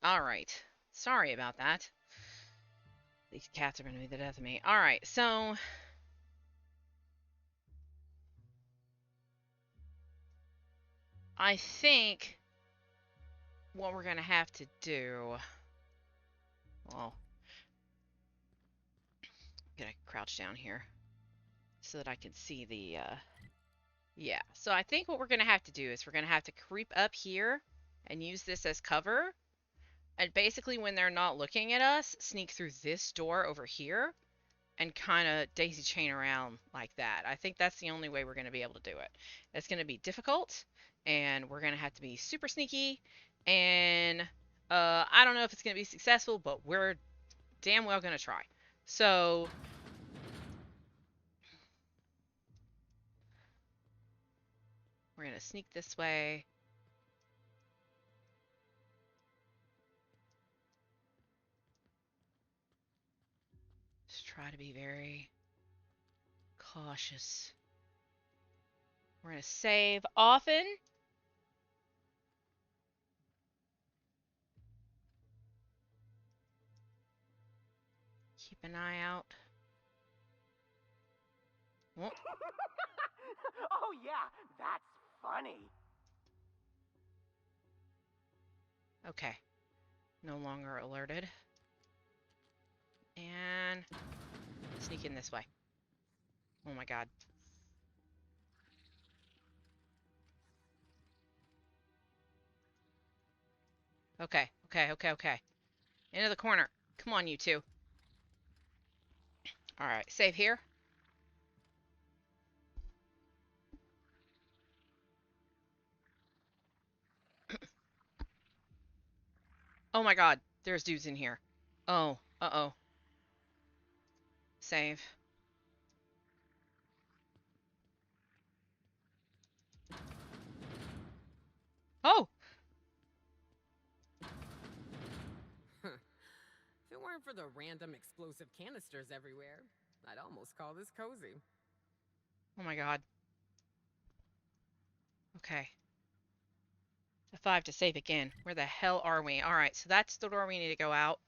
Alright. Sorry about that. These cats are going to be the death of me. Alright, so... I think what we're going to have to do... Well... I'm going to crouch down here so that I can see the... Yeah, so I think what we're going to have to do is we're going to have to creep up here and use this as cover. And basically when they're not looking at us, sneak through this door over here and kind of daisy chain around like that. I think that's the only way we're going to be able to do it. It's going to be difficult, and we're going to have to be super sneaky, and I don't know if it's going to be successful, but we're damn well going to try. So... we're going to sneak this way. Just try to be very cautious. We're going to save often. Keep an eye out. Well. Oh yeah, that's funny. Okay. No longer alerted. And sneak in this way. Oh my god. Okay, okay. Into the corner. Come on, you two. Alright, save here. Oh my god, there's dudes in here. Oh, uh-oh. Save. Oh! If it weren't for the random explosive canisters everywhere, I'd almost call this cozy. Oh my god. Okay. F5 to save again. Where the hell are we? Alright, so that's the door we need to go out.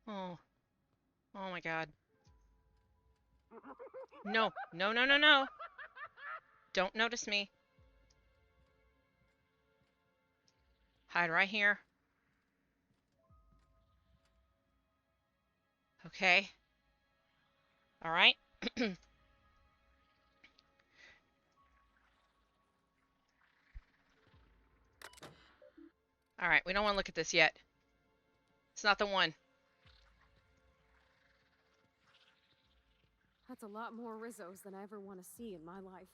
Oh. Oh my god. No. No. Don't notice me. Hide right here. Okay. Alright. Alright, we don't want to look at this yet. It's not the one. That's a lot more Rizzos than I ever want to see in my life.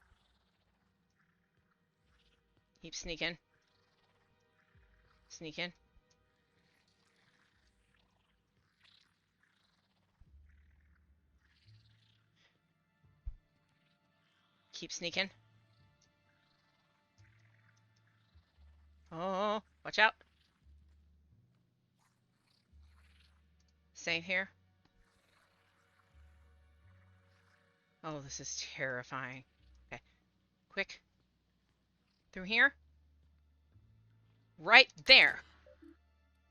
Keep sneaking. Sneaking. Keep sneaking. Oh, watch out. Same here. Oh, this is terrifying. Okay. Quick. Through here. Right there.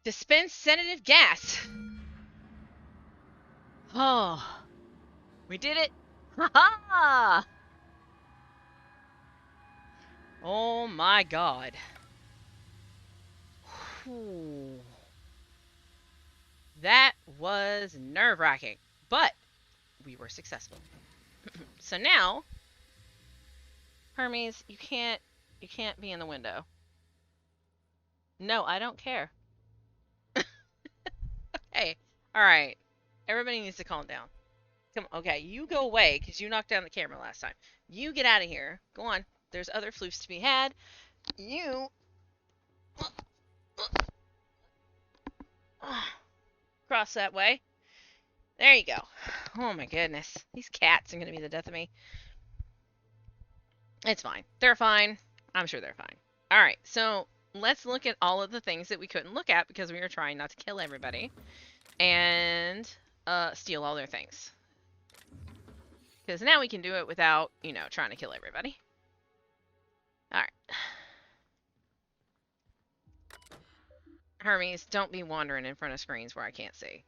Dispense sedative gas. Oh. We did it. Ha ha! Oh my god. Whew. That was nerve-wracking, but we were successful. So now, Hermes, you can't be in the window. No, I don't care. Hey, alright. Everybody needs to calm down. Come on, okay, you go away, because you knocked down the camera last time. You get out of here. Go on. There's other floofs to be had. You... cross that way. There you go. Oh my goodness. These cats are going to be the death of me. It's fine. They're fine. I'm sure they're fine. All right, so let's look at all of the things that we couldn't look at because we were trying not to kill everybody and steal all their things. Because now we can do it without, you know, trying to kill everybody. All right. Hermes, don't be wandering in front of screens where I can't see.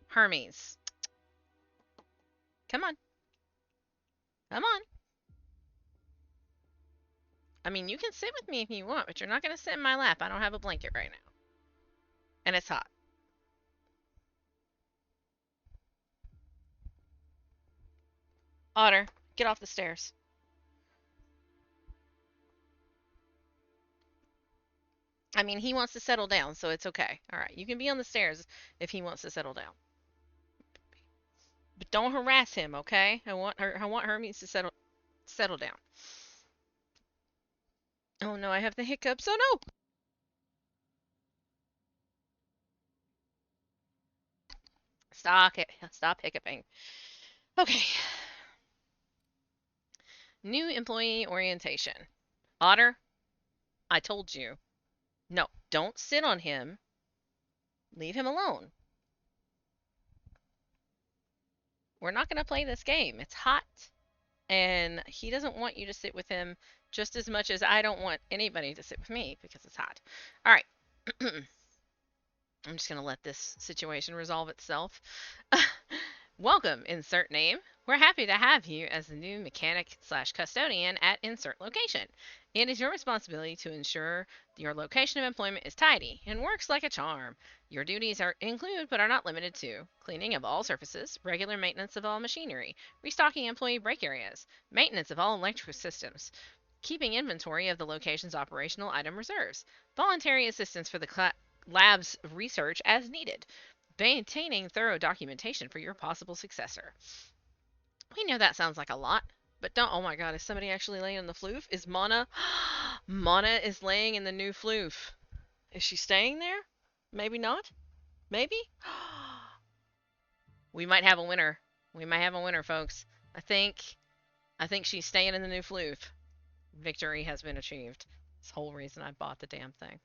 Hermes. Come on. Come on. I mean, you can sit with me if you want, but you're not going to sit in my lap. I don't have a blanket right now. And it's hot. Otter, get off the stairs. I mean, he wants to settle down, so it's okay. All right, you can be on the stairs if he wants to settle down. But don't harass him, okay? I want Hermes to settle down. Oh no, I have the hiccups. Oh no! Stop hiccuping. Okay. New employee orientation. Otter, I told you. No, don't sit on him. Leave him alone. We're not going to play this game. It's hot. And he doesn't want you to sit with him just as much as I don't want anybody to sit with me because it's hot. All right. I'm just going to let this situation resolve itself. Welcome, insert name. We're happy to have you as the new mechanic / custodian at insert location. It is your responsibility to ensure your location of employment is tidy and works like a charm. Your duties include but are not limited to cleaning of all surfaces, regular maintenance of all machinery, restocking employee break areas, maintenance of all electrical systems, keeping inventory of the location's operational item reserves, voluntary assistance for the lab's research as needed, maintaining thorough documentation for your possible successor. We know that sounds like a lot, but don't. Oh my god, is somebody actually laying in the floof? Is Mana? Mana is laying in the new floof. Is she staying there? Maybe not? Maybe? We might have a winner. We might have a winner, folks. I think she's staying in the new floof. Victory has been achieved. This whole reason I bought the damn thing.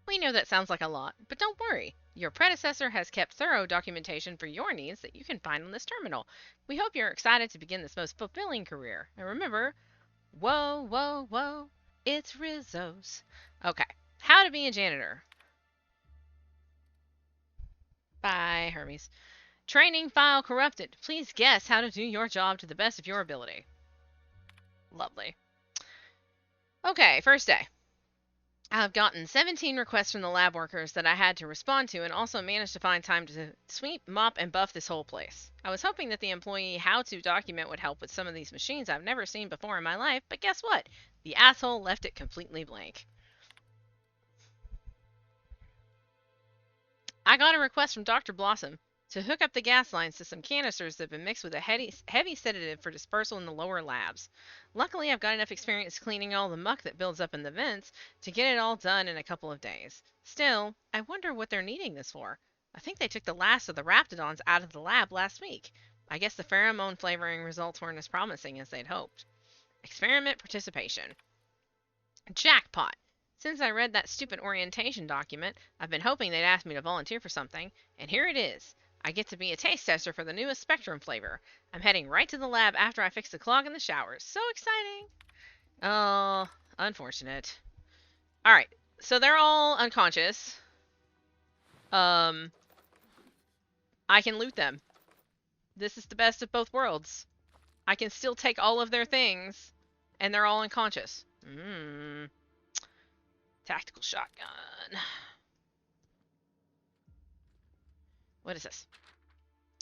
We know that sounds like a lot, but don't worry. Your predecessor has kept thorough documentation for your needs that you can find on this terminal. We hope you're excited to begin this most fulfilling career. And remember, whoa, whoa, whoa, it's Rizzo's. Okay, how to be a janitor. Bye, Hermes. Training file corrupted. Please guess how to do your job to the best of your ability. Lovely. Okay, first day. I've gotten 17 requests from the lab workers that I had to respond to and also managed to find time to sweep, mop, and buff this whole place. I was hoping that the employee how-to document would help with some of these machines I've never seen before in my life, but guess what? The asshole left it completely blank. I got a request from Dr. Blossom to hook up the gas lines to some canisters that have been mixed with a heavy sedative for dispersal in the lower labs. Luckily, I've got enough experience cleaning all the muck that builds up in the vents to get it all done in a couple of days. Still, I wonder what they're needing this for. I think they took the last of the raptidons out of the lab last week. I guess the pheromone flavoring results weren't as promising as they'd hoped. Experiment participation. Jackpot! Since I read that stupid orientation document, I've been hoping they'd ask me to volunteer for something, and here it is. I get to be a taste tester for the newest Spectrum flavor. I'm heading right to the lab after I fix the clog in the showers. So exciting! Oh, unfortunate. Alright, so they're all unconscious. I can loot them. This is the best of both worlds. I can still take all of their things, and they're all unconscious. Tactical shotgun. What is this?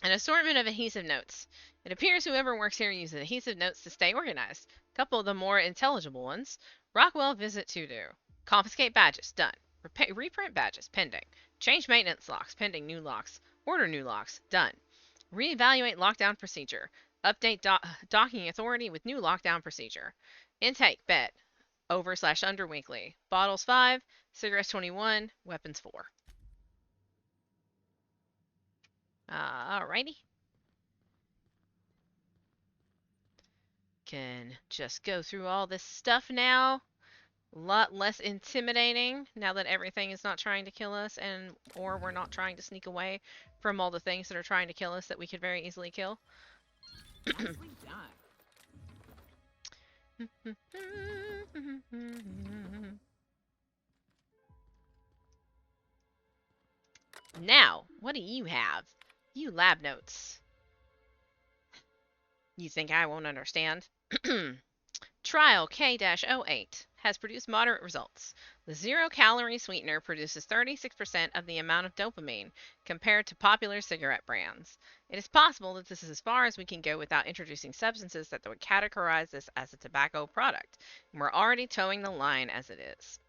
An assortment of adhesive notes. It appears whoever works here uses adhesive notes to stay organized. A couple of the more intelligible ones. Rockwell visit to do. Confiscate badges. Done. Reprint badges. Pending. Change maintenance locks. Pending new locks. Order new locks. Done. Reevaluate lockdown procedure. Update docking authority with new lockdown procedure. Intake. Bet. Over/under weekly. Bottles 5. Cigarettes 21. Weapons 4. Alrighty. can just go through all this stuff now. A lot less intimidating now that everything is not trying to kill us, and or we're not trying to sneak away from all the things that are trying to kill us that we could very easily kill. Nicely done. Now, what do you have? You lab notes. You think I won't understand? Trial K-08 has produced moderate results. The zero-calorie sweetener produces 36% of the amount of dopamine compared to popular cigarette brands. It is possible that this is as far as we can go without introducing substances that would categorize this as a tobacco product. And we're already towing the line as it is.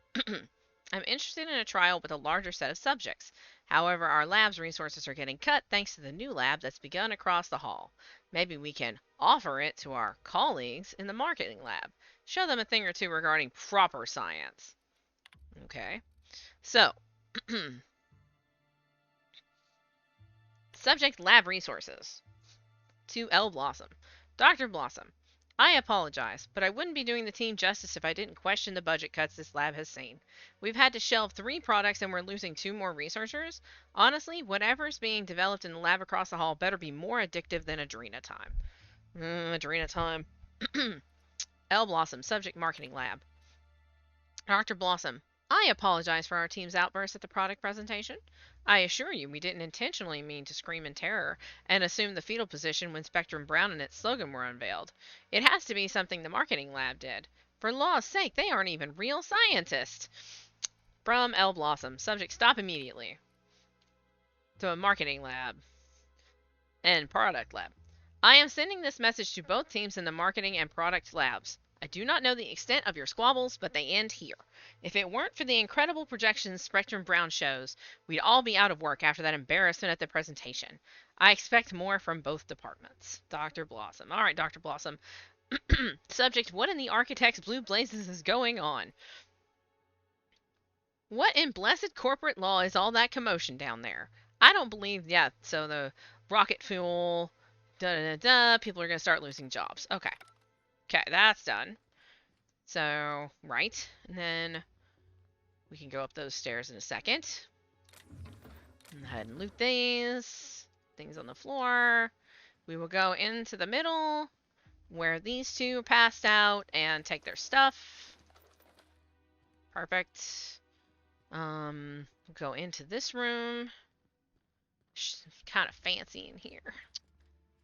I'm interested in a trial with a larger set of subjects. However, our lab's resources are getting cut thanks to the new lab that's begun across the hall. Maybe we can offer it to our colleagues in the marketing lab. Show them a thing or two regarding proper science. Okay. So, subject lab resources. To L. Blossom. Dr. Blossom, I apologize, but I wouldn't be doing the team justice if I didn't question the budget cuts this lab has seen. We've had to shelve 3 products and we're losing 2 more researchers. Honestly, whatever's being developed in the lab across the hall better be more addictive than Adrena time. Adrena time. L. Blossom, Subject Marketing Lab. Dr. Blossom, I apologize for our team's outburst at the product presentation. I assure you we didn't intentionally mean to scream in terror and assume the fetal position when Spectrum Brown and its slogan were unveiled. It has to be something the marketing lab did. For law's sake, they aren't even real scientists. From L. Blossom, subject stop immediately. To a marketing lab and product lab. I am sending this message to both teams in the marketing and product labs. I do not know the extent of your squabbles, but they end here. If it weren't for the incredible projections Spectrum Brown shows, we'd all be out of work after that embarrassment at the presentation. I expect more from both departments. Dr. Blossom. All right, Dr. Blossom. Subject, what in the architect's blue blazes is going on? What in blessed corporate law is all that commotion down there? I don't believe, yeah, so the rocket fuel, people are going to start losing jobs. Okay. Okay, that's done. So, right. And then we can go up those stairs in a second. Go ahead and loot these. Things on the floor. We will go into the middle where these 2 passed out and take their stuff. Perfect. We'll go into this room. Kind of fancy in here.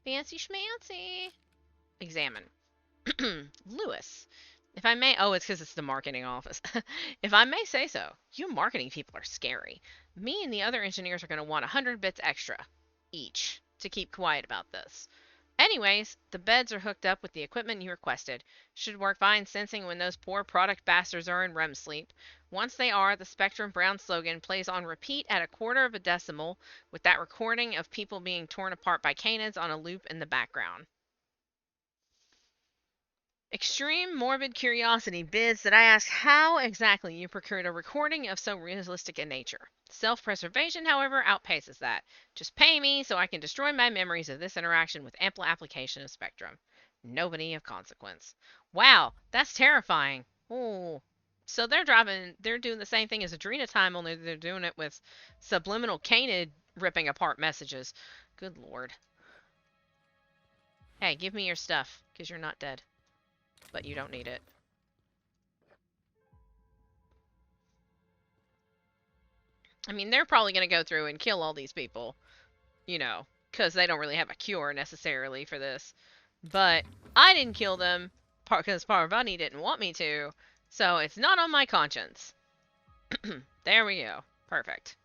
Fancy schmancy. Examine. Lewis. If I may, oh, it's because it's the marketing office. If I may say so, you marketing people are scary. Me and the other engineers are going to want 100 bits extra each to keep quiet about this. Anyways, the beds are hooked up with the equipment you requested. Should work fine sensing when those poor product bastards are in REM sleep. Once they are, the Spectrum Brown slogan plays on repeat at a quarter of a decimal with that recording of people being torn apart by canids on a loop in the background. Extreme morbid curiosity bids that I ask how exactly you procured a recording of so realistic a nature. Self-preservation, however, outpaces that. Just pay me so I can destroy my memories of this interaction with ample application of Spectrum. Nobody of consequence. Wow, that's terrifying. Oh, so they're doing the same thing as Adrena time, only they're doing it with subliminal canid ripping apart messages. Good lord. Hey, give me your stuff, because you're not dead. But you don't need it. I mean, they're probably going to go through and kill all these people, you know, because they don't really have a cure necessarily for this. But I didn't kill them because Parvati didn't want me to, so it's not on my conscience. There we go. Perfect.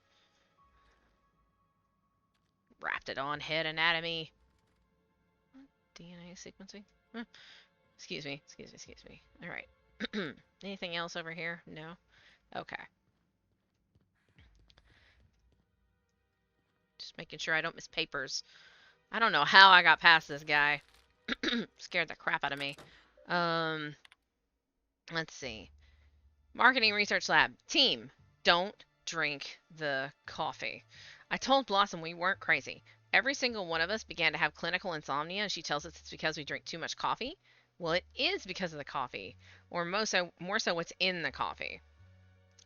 Wrapped it on head anatomy. DNA sequencing? Excuse me. Alright. Anything else over here? No? Okay. Just making sure I don't miss papers. I don't know how I got past this guy. Scared the crap out of me. Let's see. Marketing Research Lab. Team, don't drink the coffee. I told Blossom we weren't crazy. Every single one of us began to have clinical insomnia, and she tells us it's because we drink too much coffee. Well, it is because of the coffee, or more so what's in the coffee.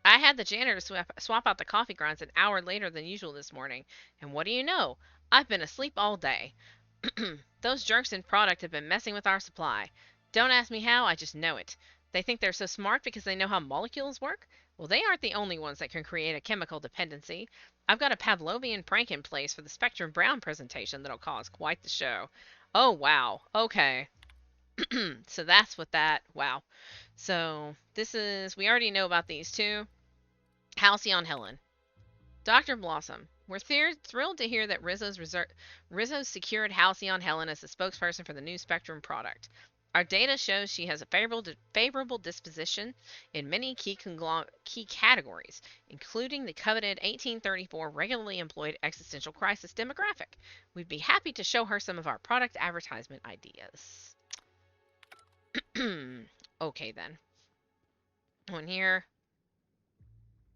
I had the janitor swap out the coffee grinds an hour later than usual this morning, and what do you know? I've been asleep all day. Those jerks in product have been messing with our supply. Don't ask me how, I just know it. They think they're so smart because they know how molecules work? Well, they aren't the only ones that can create a chemical dependency. I've got a Pavlovian prank in place for the Spectrum Brown presentation that'll cause quite the show. Oh, wow. Okay. So that's what that. Wow. So this is. We already know about these two. Halcyon Helen. Dr. Blossom, we're thrilled to hear that Rizzo's secured Halcyon Helen as the spokesperson for the new Spectrum product. Our data shows she has a favorable disposition in many key categories, including the coveted 1834 regularly employed existential crisis demographic. We'd be happy to show her some of our product advertisement ideas. Okay, then. On here.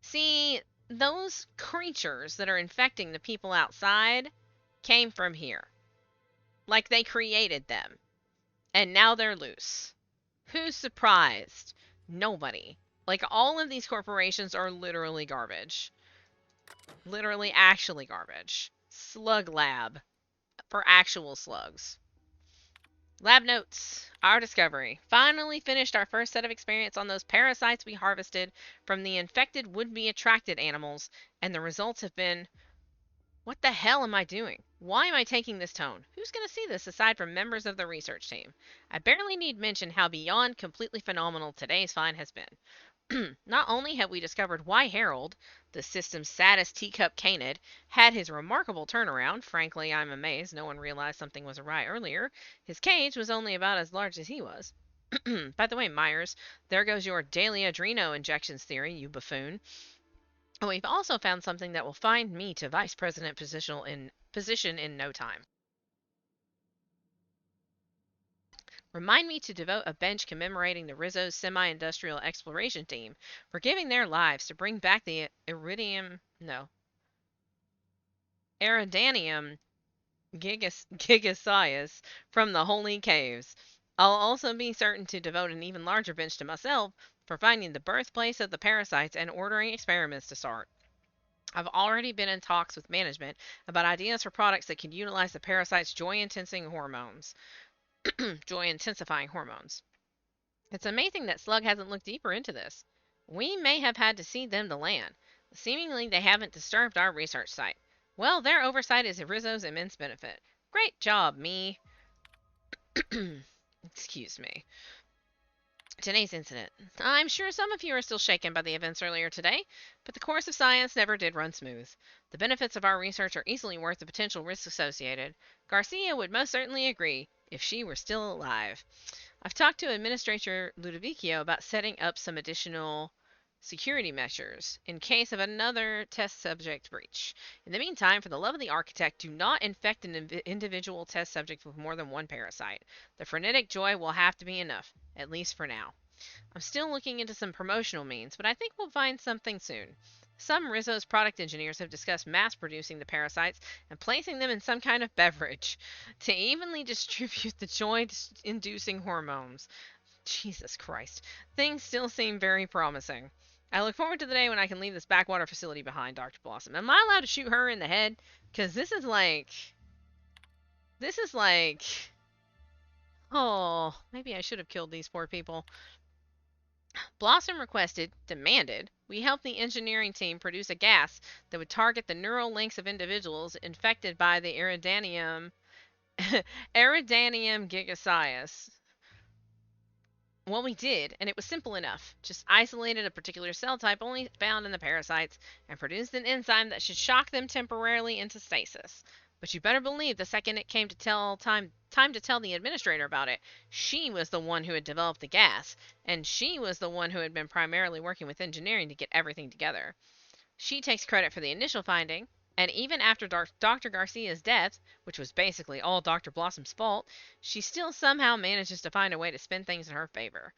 See, those creatures that are infecting the people outside came from here. Like they created them. And now they're loose. Who's surprised? Nobody. Like all of these corporations are literally garbage. Literally actually garbage. Slug lab. For actual slugs. Lab notes. Our discovery. Finally finished our first set of experience on those parasites we harvested from the infected would-be attracted animals, and the results have been... What the hell am I doing? Why am I taking this tone? Who's going to see this aside from members of the research team? I barely need mention how beyond completely phenomenal today's find has been. Not only have we discovered why Harold, the system's saddest teacup canid, had his remarkable turnaround, frankly, I'm amazed no one realized something was awry earlier. His cage was only about as large as he was. By the way, Myers, there goes your daily adreno injections theory, you buffoon. We've also found something that will find me to vice president position in no time. Remind me to devote a bench commemorating the Rizzo's semi-industrial exploration team for giving their lives to bring back the Eridanium Gigasias from the holy caves. I'll also be certain to devote an even larger bench to myself for finding the birthplace of the parasites and ordering experiments to start. I've already been in talks with management about ideas for products that could utilize the parasite's joy-intensifying hormones. Joy-intensifying hormones. It's amazing that Slug hasn't looked deeper into this. We may have had to cede them to land. Seemingly, they haven't disturbed our research site. Well, their oversight is Rizzo's immense benefit. Great job, me. Excuse me. Today's incident. I'm sure some of you are still shaken by the events earlier today, but the course of science never did run smooth. The benefits of our research are easily worth the potential risks associated. Garcia would most certainly agree, if she were still alive. I've talked to Administrator Ludovicio about setting up some additional security measures in case of another test subject breach. In the meantime, for the love of the architect, do not infect an individual test subject with more than one parasite. The frenetic joy will have to be enough, at least for now. I'm still looking into some promotional means, but I think we'll find something soon. Some Rizzo's product engineers have discussed mass producing the parasites and placing them in some kind of beverage to evenly distribute the joy inducing hormones. Jesus Christ. Things still seem very promising. I look forward to the day when I can leave this backwater facility behind, Dr. Blossom. Am I allowed to shoot her in the head? Because this is like... Oh, maybe I should have killed these poor people. Blossom demanded, we help the engineering team produce a gas that would target the neural links of individuals infected by the Eridanium gigasias. Well, we did, and it was simple enough. Just isolated a particular cell type only found in the parasites and produced an enzyme that should shock them temporarily into stasis. But you better believe the second it came to time to tell the administrator about it, she was the one who had developed the gas, and she was the one who had been primarily working with engineering to get everything together. She takes credit for the initial finding, and even after Dr. Garcia's death, which was basically all Dr. Blossom's fault, she still somehow manages to find a way to spin things in her favor.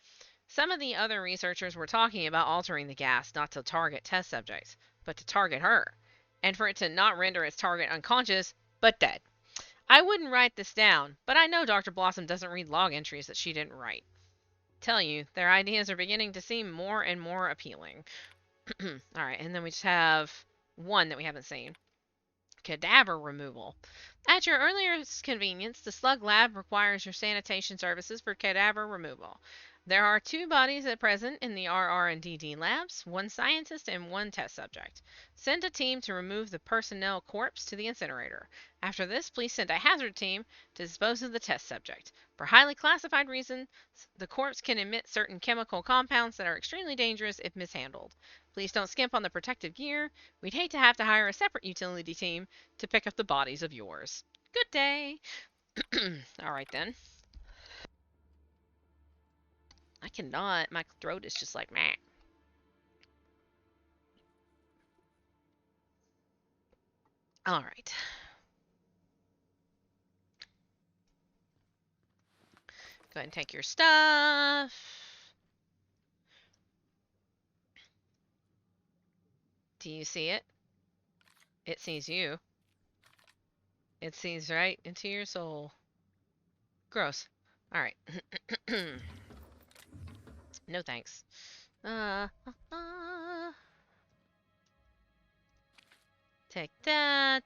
Some of the other researchers were talking about altering the gas not to target test subjects, but to target her, and for it to not render its target unconscious, but dead. I wouldn't write this down, but I know Dr. Blossom doesn't read log entries that she didn't write. Tell you, their ideas are beginning to seem more and more appealing. Alright, and then we just have one that we haven't seen. Cadaver removal. At your earliest convenience, the Slug Lab requires your sanitation services for cadaver removal. There are 2 bodies at present in the RR and DD labs, 1 scientist and 1 test subject. Send a team to remove the personnel corpse to the incinerator. After this, please send a hazard team to dispose of the test subject. For highly classified reasons, the corpse can emit certain chemical compounds that are extremely dangerous if mishandled. Please don't skimp on the protective gear. We'd hate to have to hire a separate utility team to pick up the bodies of yours. Good day. Alright then. I cannot. My throat is just like, meh. Alright. Go ahead and take your stuff. Do you see it? It sees you. It sees right into your soul. Gross. Alright. No thanks. Take that.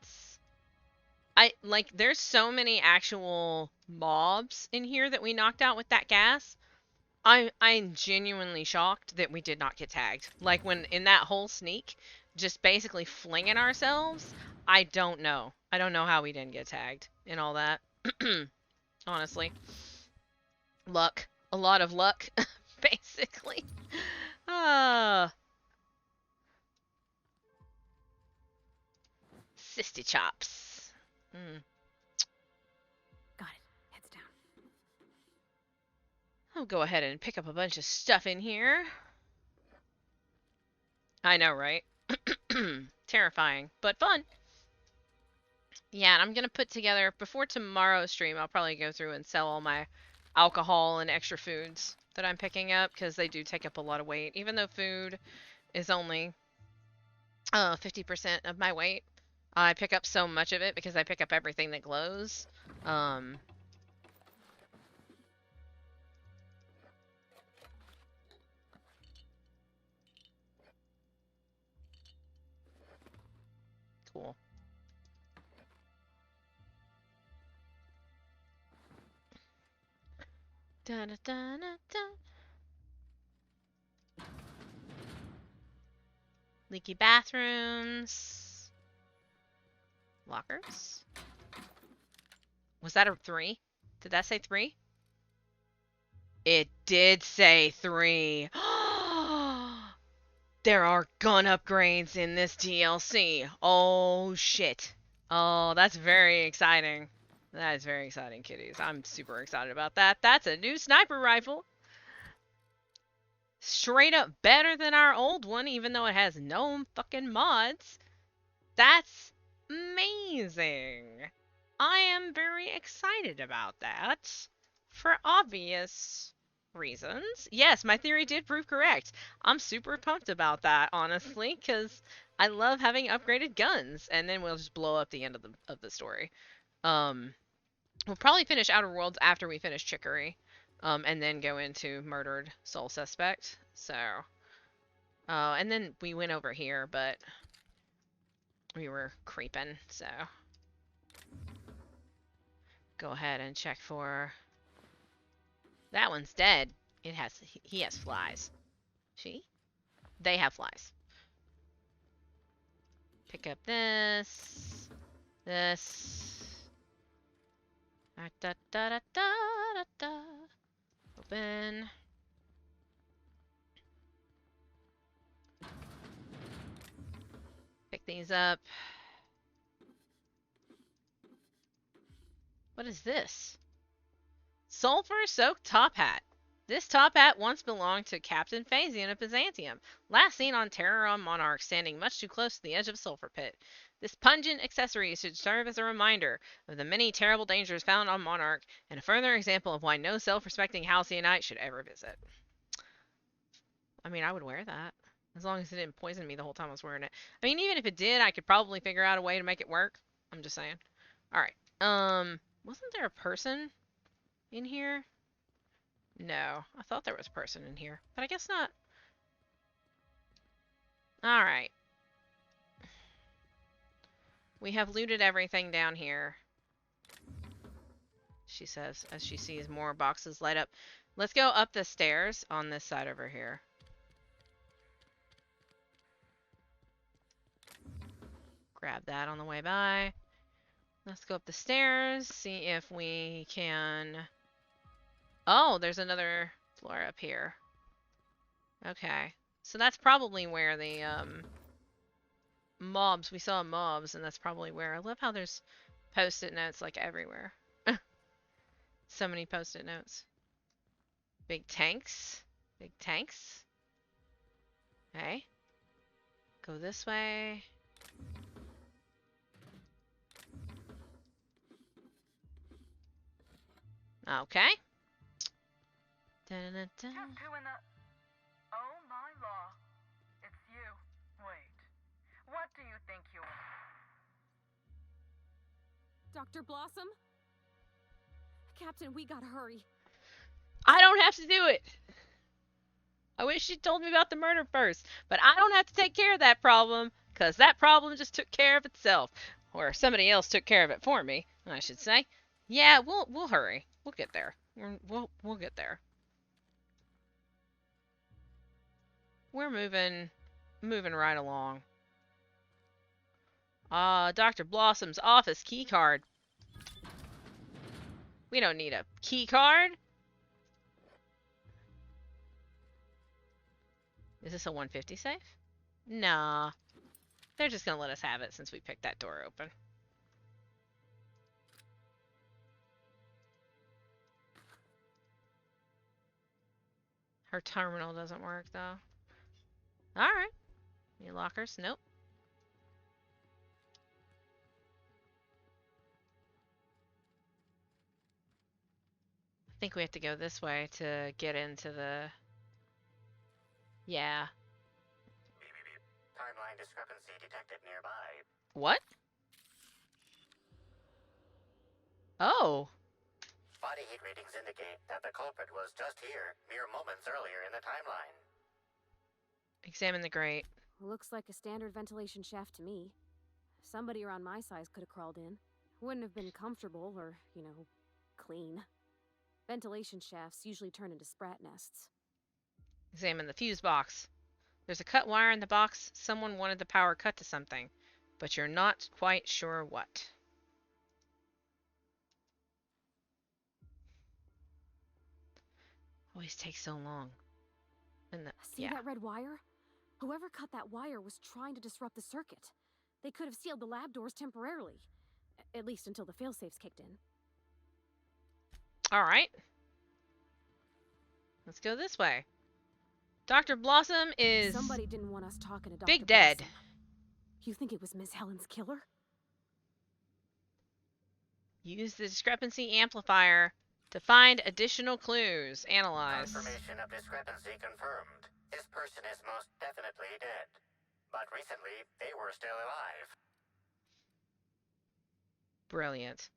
There's so many actual mobs in here that we knocked out with that gas. I'm genuinely shocked that we did not get tagged. Like, when in that whole sneak, just basically flinging ourselves, I don't know. I don't know how we didn't get tagged and all that. Honestly. Luck. A lot of luck, basically. Sisty chops. Got it. Heads down. I'll go ahead and pick up a bunch of stuff in here. I know, right? Terrifying, but fun. Yeah, and I'm gonna put together, before tomorrow's stream, I'll probably go through and sell all my alcohol and extra foods that I'm picking up, because they do take up a lot of weight. Even though food is only 50% of my weight, I pick up so much of it because I pick up everything that glows. Cool. Da da da da da. Leaky bathrooms. Lockers. Was that a 3? Did that say 3? It did say 3. There are gun upgrades in this DLC. Oh, shit. Oh, that's very exciting. That is very exciting, kitties. I'm super excited about that. That's a new sniper rifle. Straight up better than our old one, even though it has no fucking mods. That's amazing. I am very excited about that. For obvious reasons. Yes, my theory did prove correct. I'm super pumped about that, honestly, because I love having upgraded guns. And then we'll just blow up the end of the story. We'll probably finish Outer Worlds after we finish Chicory. And then go into Murdered Soul Suspect. So, and then we went over here, but we were creeping, so go ahead and check for... That one's dead. He has flies. She? They have flies. Pick up this. This. Da da da da da da. Open. Pick these up. What is this? Sulfur-soaked top hat. This top hat once belonged to Captain Phasian of Byzantium, last seen on Terror on Monarch, standing much too close to the edge of a sulfur pit. This pungent accessory should serve as a reminder of the many terrible dangers found on Monarch, and a further example of why no self-respecting Halcyonite should ever visit. I mean, I would wear that, as long as it didn't poison me the whole time I was wearing it. I mean, even if it did, I could probably figure out a way to make it work. I'm just saying. Alright. Wasn't there a person in here? No, I thought there was a person in here, but I guess not. Alright. We have looted everything down here, she says, as she sees more boxes light up. Let's go up the stairs on this side over here. Grab that on the way by. Let's go up the stairs, see if we can... Oh, there's another floor up here. Okay. So that's probably where the, mobs, we saw mobs, and that's probably where... I love how there's post-it notes, like, everywhere. So many post-it notes. Big tanks. Big tanks. Okay. Go this way. Okay. Da-da-da-da. Just who in the... Oh my law. It's you. Wait. What do you think you are? Dr. Blossom? Captain, we gotta hurry. I don't have to do it. I wish she'd told me about the murder first, but I don't have to take care of that problem, because that problem just took care of itself. Or somebody else took care of it for me, I should say. Yeah, we'll hurry. We'll get there. We'll get there. We're moving right along. Dr. Blossom's office key card. We don't need a key card. Is this a 150 safe? Nah. They're just gonna let us have it since we picked that door open. Her terminal doesn't work, though. Alright. Any lockers? Nope. I think we have to go this way to get into the... Yeah. Timeline discrepancy detected nearby. What? Oh. Body heat readings indicate that the culprit was just here mere moments earlier in the timeline. Examine the grate. Looks like a standard ventilation shaft to me. Somebody around my size could have crawled in. Wouldn't have been comfortable or, you know, clean. Ventilation shafts usually turn into sprat nests. Examine the fuse box. There's a cut wire in the box. Someone wanted the power cut to something, but you're not quite sure what. Always takes so long. And See that red wire? Whoever cut that wire was trying to disrupt the circuit. They could have sealed the lab doors temporarily. At least until the failsafes kicked in. Alright. Let's go this way. Dr. Blossom is... Somebody didn't want us talking to Dr. big dead. Blossom. You think it was Miss Helen's killer? Use the discrepancy amplifier to find additional clues. Analyze. Confirmation of discrepancy confirmed. This person is most definitely dead. But recently, they were still alive. Brilliant.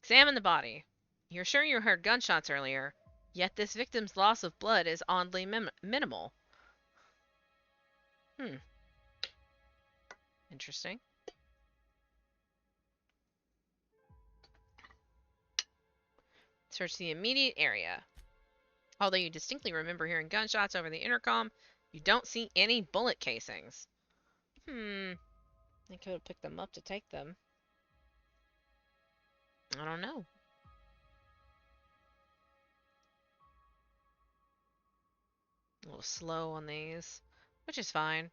Examine the body. You're sure you heard gunshots earlier, yet this victim's loss of blood is oddly minimal. Interesting. Search the immediate area. Although you distinctly remember hearing gunshots over the intercom, you don't see any bullet casings. They could have picked them up to take them. I don't know. A little slow on these, which is fine.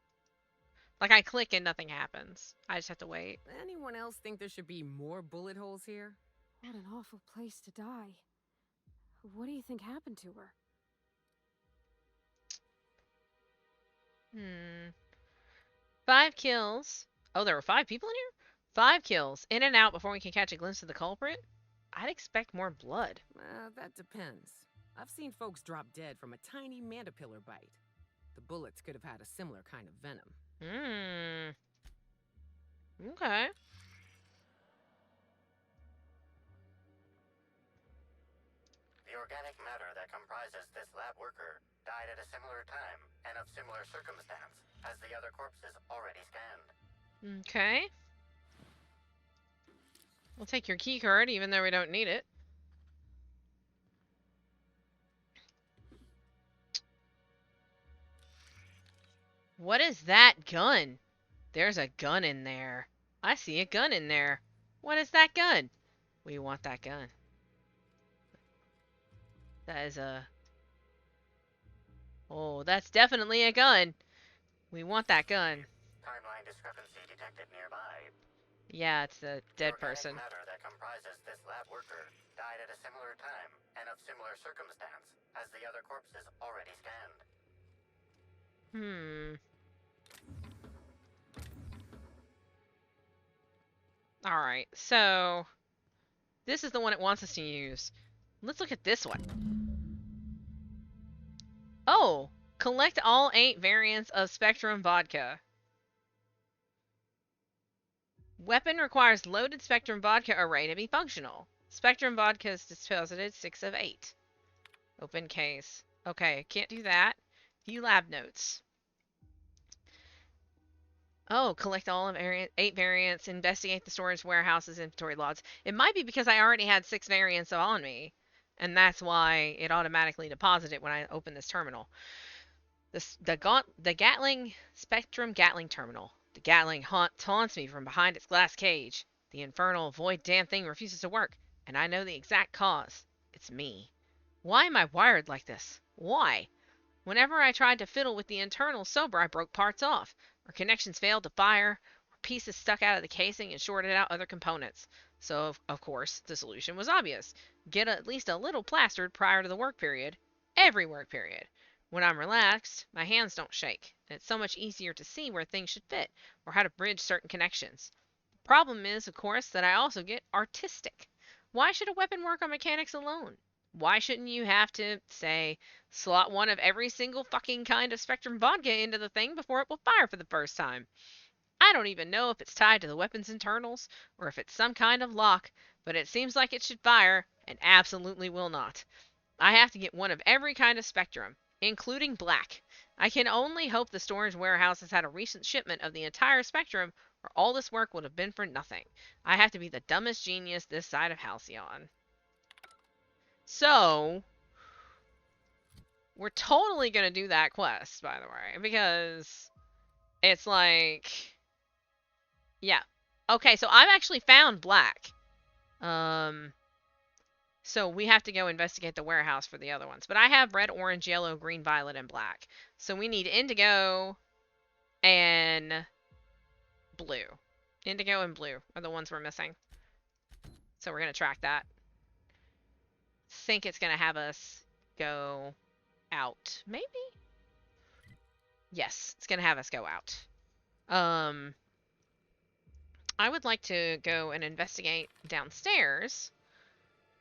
Like, I click and nothing happens. I just have to wait. Anyone else think there should be more bullet holes here? What an awful place to die. What do you think happened to her? 5 kills. Oh, there were 5 people in here? 5 kills. In and out before we can catch a glimpse of the culprit? I'd expect more blood. That depends. I've seen folks drop dead from a tiny mandapillar bite. The bullets could have had a similar kind of venom. Okay. organic matter that comprises this lab worker died at a similar time and of similar circumstance as the other corpses already scanned. Okay. We'll take your key card, even though we don't need it. What is that gun? There's a gun in there. I see a gun in there. What is that gun? We want that gun. That is a... Oh, that's definitely a gun. We want that gun. Timeline discrepancy detected nearby. Yeah, it's the dead Organic person. matter that comprises this lab worker died at a similar time and of similar circumstance as the other corpses already scanned. Alright, so... This is the one it wants us to use. Let's look at this one. Oh! Collect all 8 variants of Spectrum Vodka. Weapon requires loaded Spectrum Vodka array to be functional. Spectrum Vodka is deposited 6 of 8. Open case. Okay, can't do that. View lab notes. Oh, collect all of 8 variants, investigate the storage warehouse's inventory logs. It might be because I already had 6 variants on me, and that's why it automatically deposited it when I opened this terminal. The Gatling Spectrum Gatling terminal. The Gatling taunts me from behind its glass cage. The infernal void damn thing refuses to work, and I know the exact cause. It's me. Why am I wired like this? Why? Whenever I tried to fiddle with the internal sober, I broke parts off, or connections failed to fire, or pieces stuck out of the casing and shorted out other components. So, of course, the solution was obvious. Get at least a little plastered prior to the work period. Every work period. When I'm relaxed, my hands don't shake, and it's so much easier to see where things should fit, or how to bridge certain connections. The problem is, of course, that I also get artistic. Why should a weapon work on mechanics alone? Why shouldn't you have to, say, slot one of every single fucking kind of Spectrum Vodka into the thing before it will fire for the first time? I don't even know if it's tied to the weapon's internals, or if it's some kind of lock, but it seems like it should fire, and absolutely will not. I have to get one of every kind of Spectrum, including black. I can only hope the storage warehouse has had a recent shipment of the entire Spectrum, or all this work would have been for nothing. I have to be the dumbest genius this side of Halcyon. So, we're totally gonna do that quest, by the way, because it's like... Yeah. Okay, so I've actually found black. So we have to go investigate the warehouse for the other ones. But I have red, orange, yellow, green, violet, and black. So we need indigo and blue. Indigo and blue are the ones we're missing. So we're going to track that. Think it's going to have us go out. Maybe? Yes, it's going to have us go out. I would like to go and investigate downstairs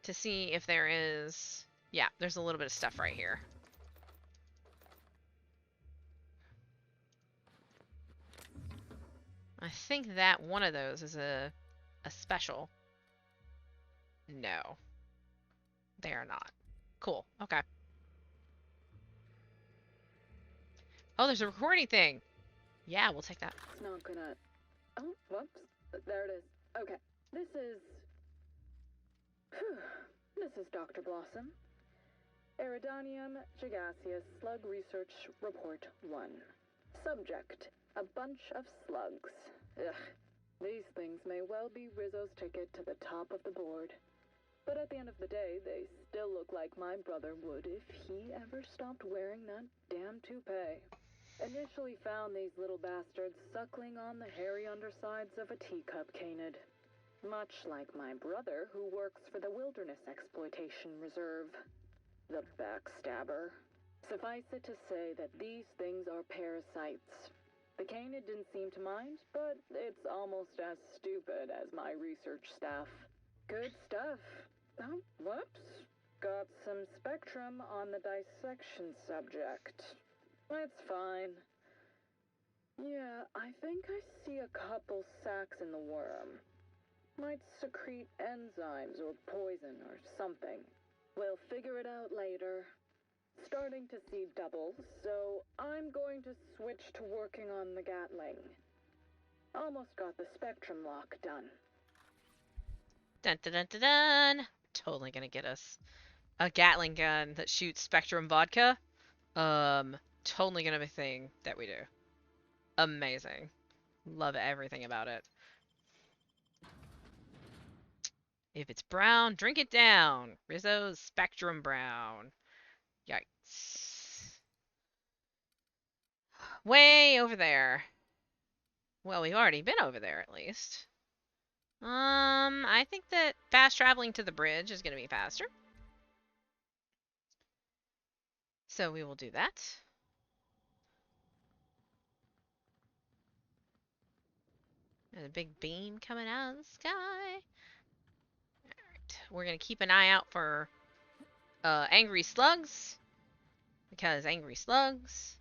to see if there is... Yeah, there's a little bit of stuff right here. I think that one of those is a special. No. They are not. Cool. Okay. Oh, there's a recording thing. Yeah, we'll take that. It's not gonna... Oh, whoops. There it is. Okay. This is... This is Dr. Blossom. Iridanium gigaseous slug research report 1. Subject: a bunch of slugs. Ugh. These things may well be Rizzo's ticket to the top of the board. But at the end of the day, they still look like my brother would if he ever stopped wearing that damn toupee. Initially found these little bastards suckling on the hairy undersides of a teacup canid. Much like my brother, who works for the Wilderness Exploitation Reserve. The backstabber. Suffice it to say that these things are parasites. The canid didn't seem to mind, but it's almost as stupid as my research staff. Good stuff. Oh, whoops. Got some spectrum on the dissection subject. It's fine. Yeah, I think I see a couple sacs in the worm. Might secrete enzymes or poison or something. We'll figure it out later. Starting to see double, so I'm going to switch to working on the Gatling. Almost got the spectrum lock done. Dun dun dun dun dun. Totally gonna get us a Gatling gun that shoots Spectrum vodka. Totally gonna be a thing that we do. Amazing. Love everything about it. If it's brown, drink it down. Rizzo's Spectrum Brown. Yikes. Way over there. Well, we've already been over there at least. I think that fast traveling to the bridge is going to be faster. So we will do that. There's a big beam coming out of the sky. Alright, we're going to keep an eye out for angry slugs. Because angry slugs.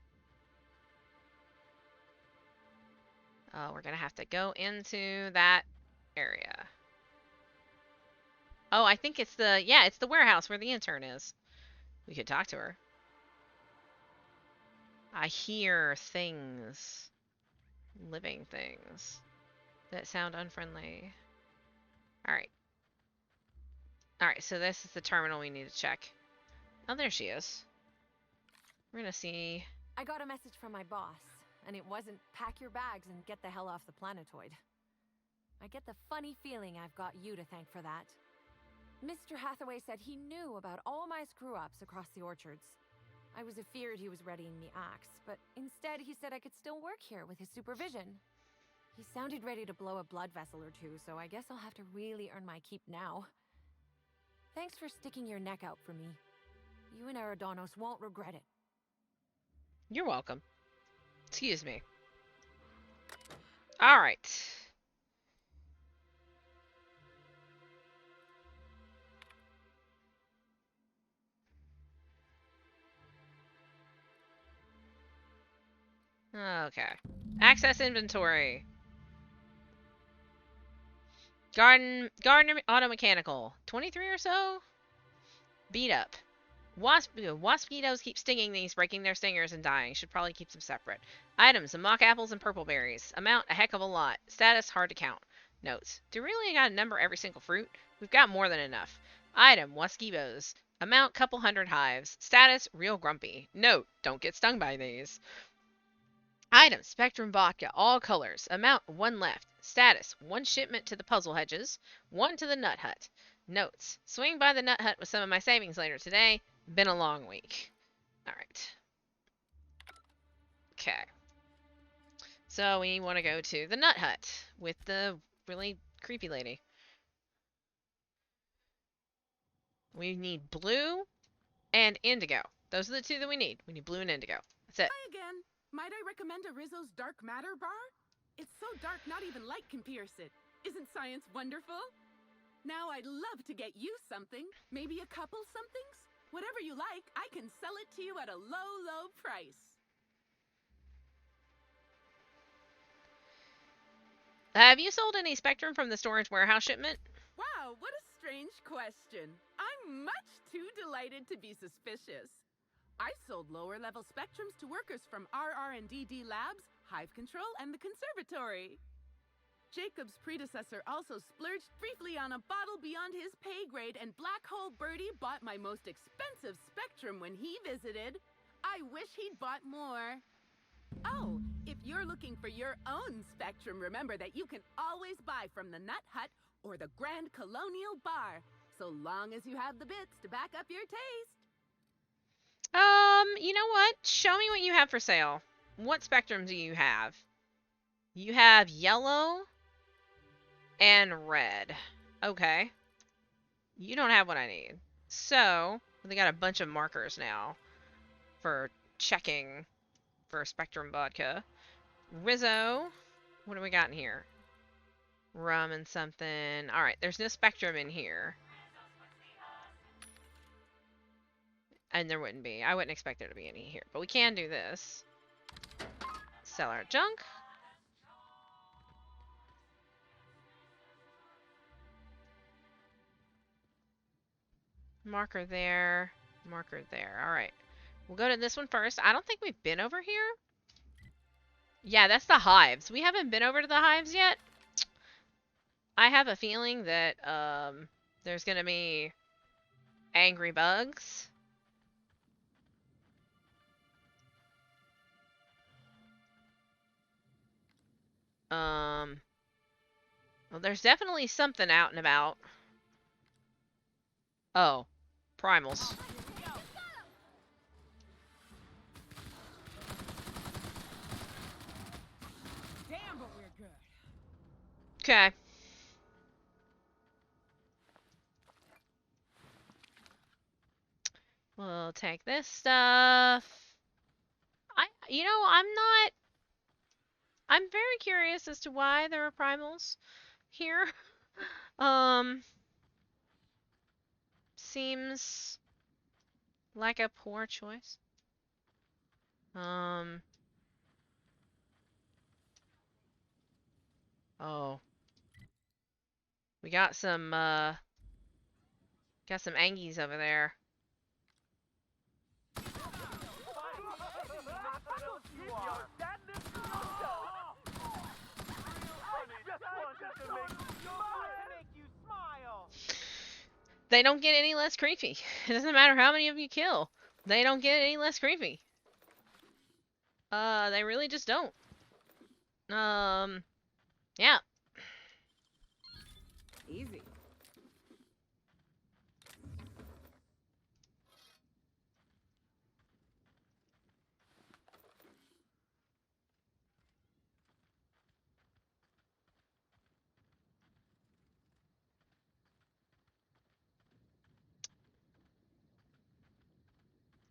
We're going to have to go into that area. Oh, I think it's it's the warehouse where the intern is. We could talk to her. I hear things. Living things. That sound unfriendly. Alright. Alright, so this is the terminal we need to check. Oh, there she is. We're gonna see... I got a message from my boss, and it wasn't pack your bags and get the hell off the planetoid. I get the funny feeling I've got you to thank for that. Mr. Hathaway said he knew about all my screw-ups across the orchards. I was afeared he was readying the axe, but instead he said I could still work here with his supervision. He sounded ready to blow a blood vessel or two, so I guess I'll have to really earn my keep now. Thanks for sticking your neck out for me. You and Eridanos won't regret it. You're welcome. Excuse me. Alright. Okay. Access inventory. Garden auto mechanical. 23 or so? Beat up. Waspitos keep stinging these, breaking their stingers and dying. Should probably keep them separate. Items, some mock apples and purple berries. Amount, a heck of a lot. Status, hard to count. Notes, do we really gotta number every single fruit? We've got more than enough. Item, Waskibos. Amount, couple hundred hives. Status, real grumpy. Note, don't get stung by these. Item, Spectrum vodka, all colors. Amount, 1 left. Status, 1 shipment to the puzzle hedges, 1 to the nut hut. Notes, swing by the nut hut with some of my savings later today. Been a long week. Alright. Okay. So we want to go to the nut hut with the really creepy lady. We need blue and indigo. Those are the 2 that we need. We need blue and indigo. That's it. Hi again. Might I recommend a Rizzo's Dark Matter bar? It's so dark not even light can pierce it. Isn't science wonderful? Now I'd love to get you something. Maybe a couple somethings? Whatever you like, I can sell it to you at a low, low price. Have you sold any Spectrum from the storage warehouse shipment? Wow, what a strange question. I'm much too delighted to be suspicious. I sold lower-level Spectrums to workers from RR&DD Labs, Hive Control, and the Conservatory. Jacob's predecessor also splurged briefly on a bottle beyond his pay grade, and Black Hole Birdie bought my most expensive Spectrum when he visited. I wish he'd bought more. Oh, if you're looking for your own Spectrum, remember that you can always buy from the Nut Hut or the Grand Colonial Bar, so long as you have the bits to back up your taste. You know what? Show me what you have for sale. What Spectrum do you have? You have yellow and red. Okay. You don't have what I need. So, they got a bunch of markers now for checking for Spectrum vodka. Rizzo. What do we got in here? Rum and something. Alright, there's no Spectrum in here. And there wouldn't be. I wouldn't expect there to be any here. But we can do this. Sell our junk. Marker there. Marker there. Alright. We'll go to this one first. I don't think we've been over here. Yeah, that's the hives. We haven't been over to the hives yet. I have a feeling that there's gonna be angry bugs. Well, there's definitely something out and about. Oh, primals. Damn, but we're good. Okay. We'll take this stuff. I'm very curious as to why there are primals here. Seems like a poor choice. Oh. We got some Angies over there. They don't get any less creepy. It doesn't matter how many of you kill. They don't get any less creepy. They really just don't. Yeah. Easy.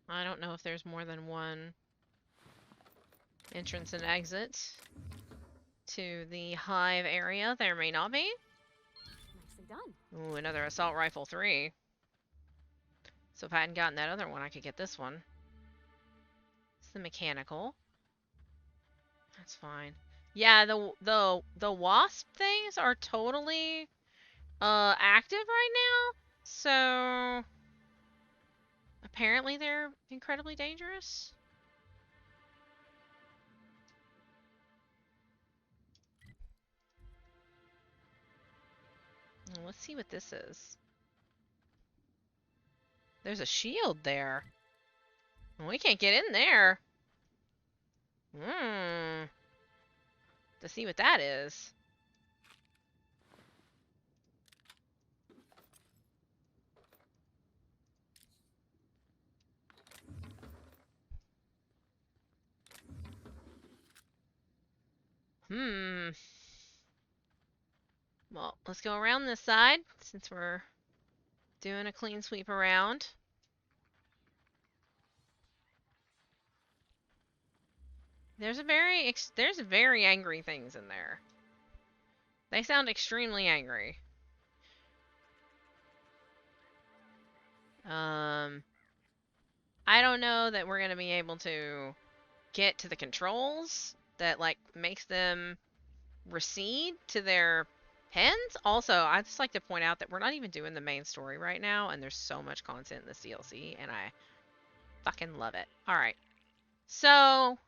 I don't know if there's more than one entrance and exit to the hive area. There may not be. Nicely done. Ooh, another assault rifle 3. So if I hadn't gotten that other one, I could get this one. It's the mechanical. That's fine. Yeah, the wasp things are totally active right now. So apparently they're incredibly dangerous. Well, let's see what this is. There's a shield there. We can't get in there. To see what that is. Well, let's go around this side since we're doing a clean sweep around. There's very angry things in there. They sound extremely angry. I don't know that we're gonna be able to get to the controls that like makes them recede to their pens. Also, I'd just like to point out that we're not even doing the main story right now, and there's so much content in this DLC, and I fucking love it. Alright. So...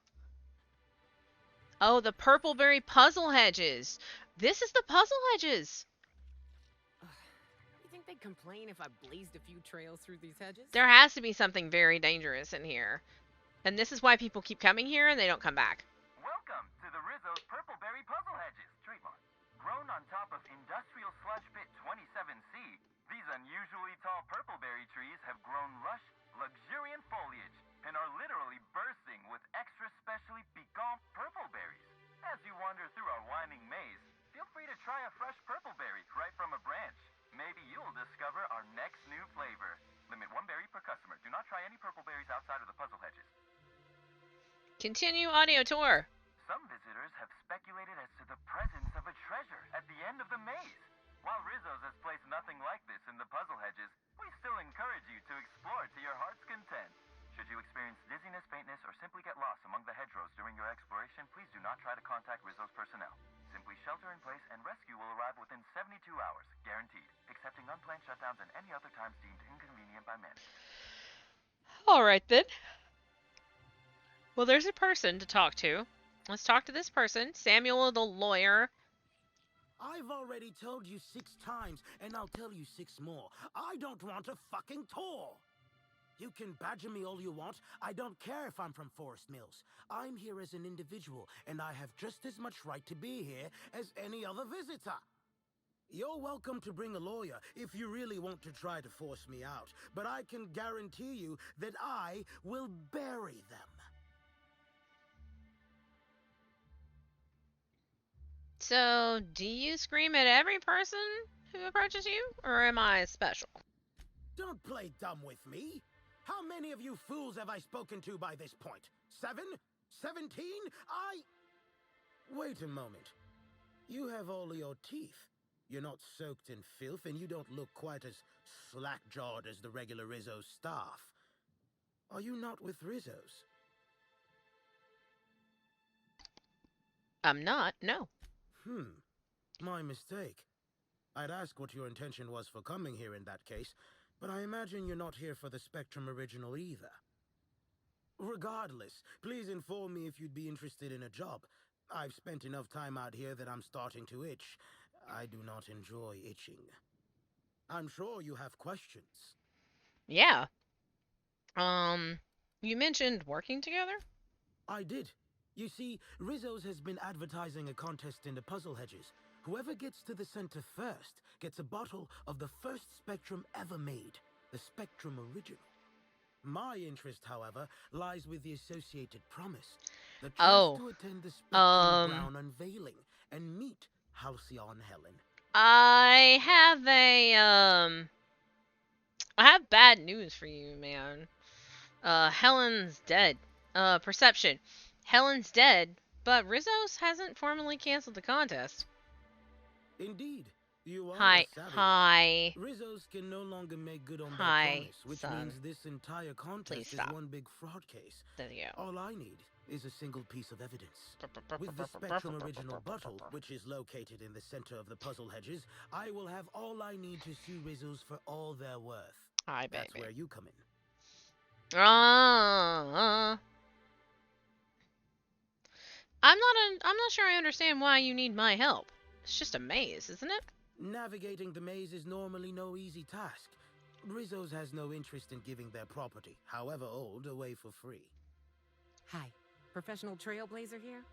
Oh, the purpleberry puzzle hedges! This is the puzzle hedges! You think they'd complain if I blazed a few trails through these hedges? There has to be something very dangerous in here. And this is why people keep coming here and they don't come back. Welcome to the Rizzo's Purpleberry Puzzle Hedges, trademark. Grown on top of Industrial Sludge Pit 27C, these unusually tall purpleberry trees have grown lush, luxuriant foliage and are literally bursting with extra specially piquant purpleberries. As you wander through our winding maze, feel free to try a fresh purpleberry right from a branch. Maybe you'll discover our next new flavor. Limit 1 berry per customer. Do not try any purpleberries outside of the puzzle hedges. Continue audio tour. Some visitors have speculated as to the presence of a treasure at the end of the maze. While Rizzo's has placed nothing like this in the puzzle hedges, we still encourage you to explore to your heart's content. Should you experience dizziness, faintness, or simply get lost among the hedgerows during your exploration, please do not try to contact Rizzo's personnel. Simply shelter in place and rescue will arrive within 72 hours, guaranteed. excepting unplanned shutdowns and any other times deemed inconvenient by management. All right then. Well, there's a person to talk to. Let's talk to this person, Samuel the lawyer. I've already told you 6 times, and I'll tell you 6 more. I don't want a fucking tour! You can badger me all you want. I don't care if I'm from Forest Mills. I'm here as an individual, and I have just as much right to be here as any other visitor. You're welcome to bring a lawyer if you really want to try to force me out, but I can guarantee you that I will bury them. So, do you scream at every person who approaches you, or am I special? Don't play dumb with me. How many of you fools have I spoken to by this point? 7? 17? Wait a moment. You have all your teeth. You're not soaked in filth, and you don't look quite as slack-jawed as the regular Rizzo staff. Are you not with Rizzo's? I'm not, no. My mistake. I'd ask what your intention was for coming here in that case, but I imagine you're not here for the Spectrum Original either. Regardless, please inform me if you'd be interested in a job. I've spent enough time out here that I'm starting to itch. I do not enjoy itching. I'm sure you have questions. Yeah. You mentioned working together? I did. You see, Rizzo's has been advertising a contest in the puzzle hedges. Whoever gets to the center first gets a bottle of the first Spectrum ever made, the Spectrum Original. My interest, however, lies with the associated promise. The chance to attend the Spectrum Brown unveiling and meet Halcyon Helen. I have bad news for you, man. Helen's dead. Perception. Helen's dead, but Rizzo's hasn't formally canceled the contest. Indeed. You are Hi. Rizzo's can no longer make good on their promise, which means this entire contest is one big fraud case. There you go. All I need is a single piece of evidence. With the Spectrum Original bottle, which is located in the center of the puzzle hedges, I will have all I need to sue Rizzo's for all they're worth. Hi, baby. That's where you come in. I'm not sure I understand why you need my help. It's just a maze, isn't it? Navigating the maze is normally no easy task. Rizzo's has no interest in giving their property, however old, away for free. Hi, professional trailblazer here?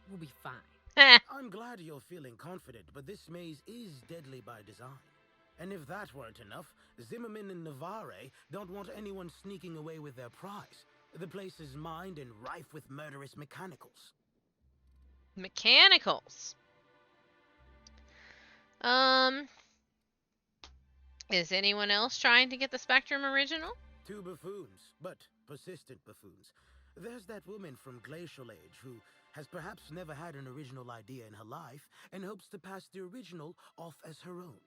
We'll be fine. I'm glad you're feeling confident, but this maze is deadly by design. And if that weren't enough, Zimmerman and Navarre don't want anyone sneaking away with their prize. The place is mined and rife with murderous mechanicals. Mechanicals? Is anyone else trying to get the Spectrum Original? 2 buffoons, but persistent buffoons. There's that woman from Glacial Age who has perhaps never had an original idea in her life and hopes to pass the original off as her own.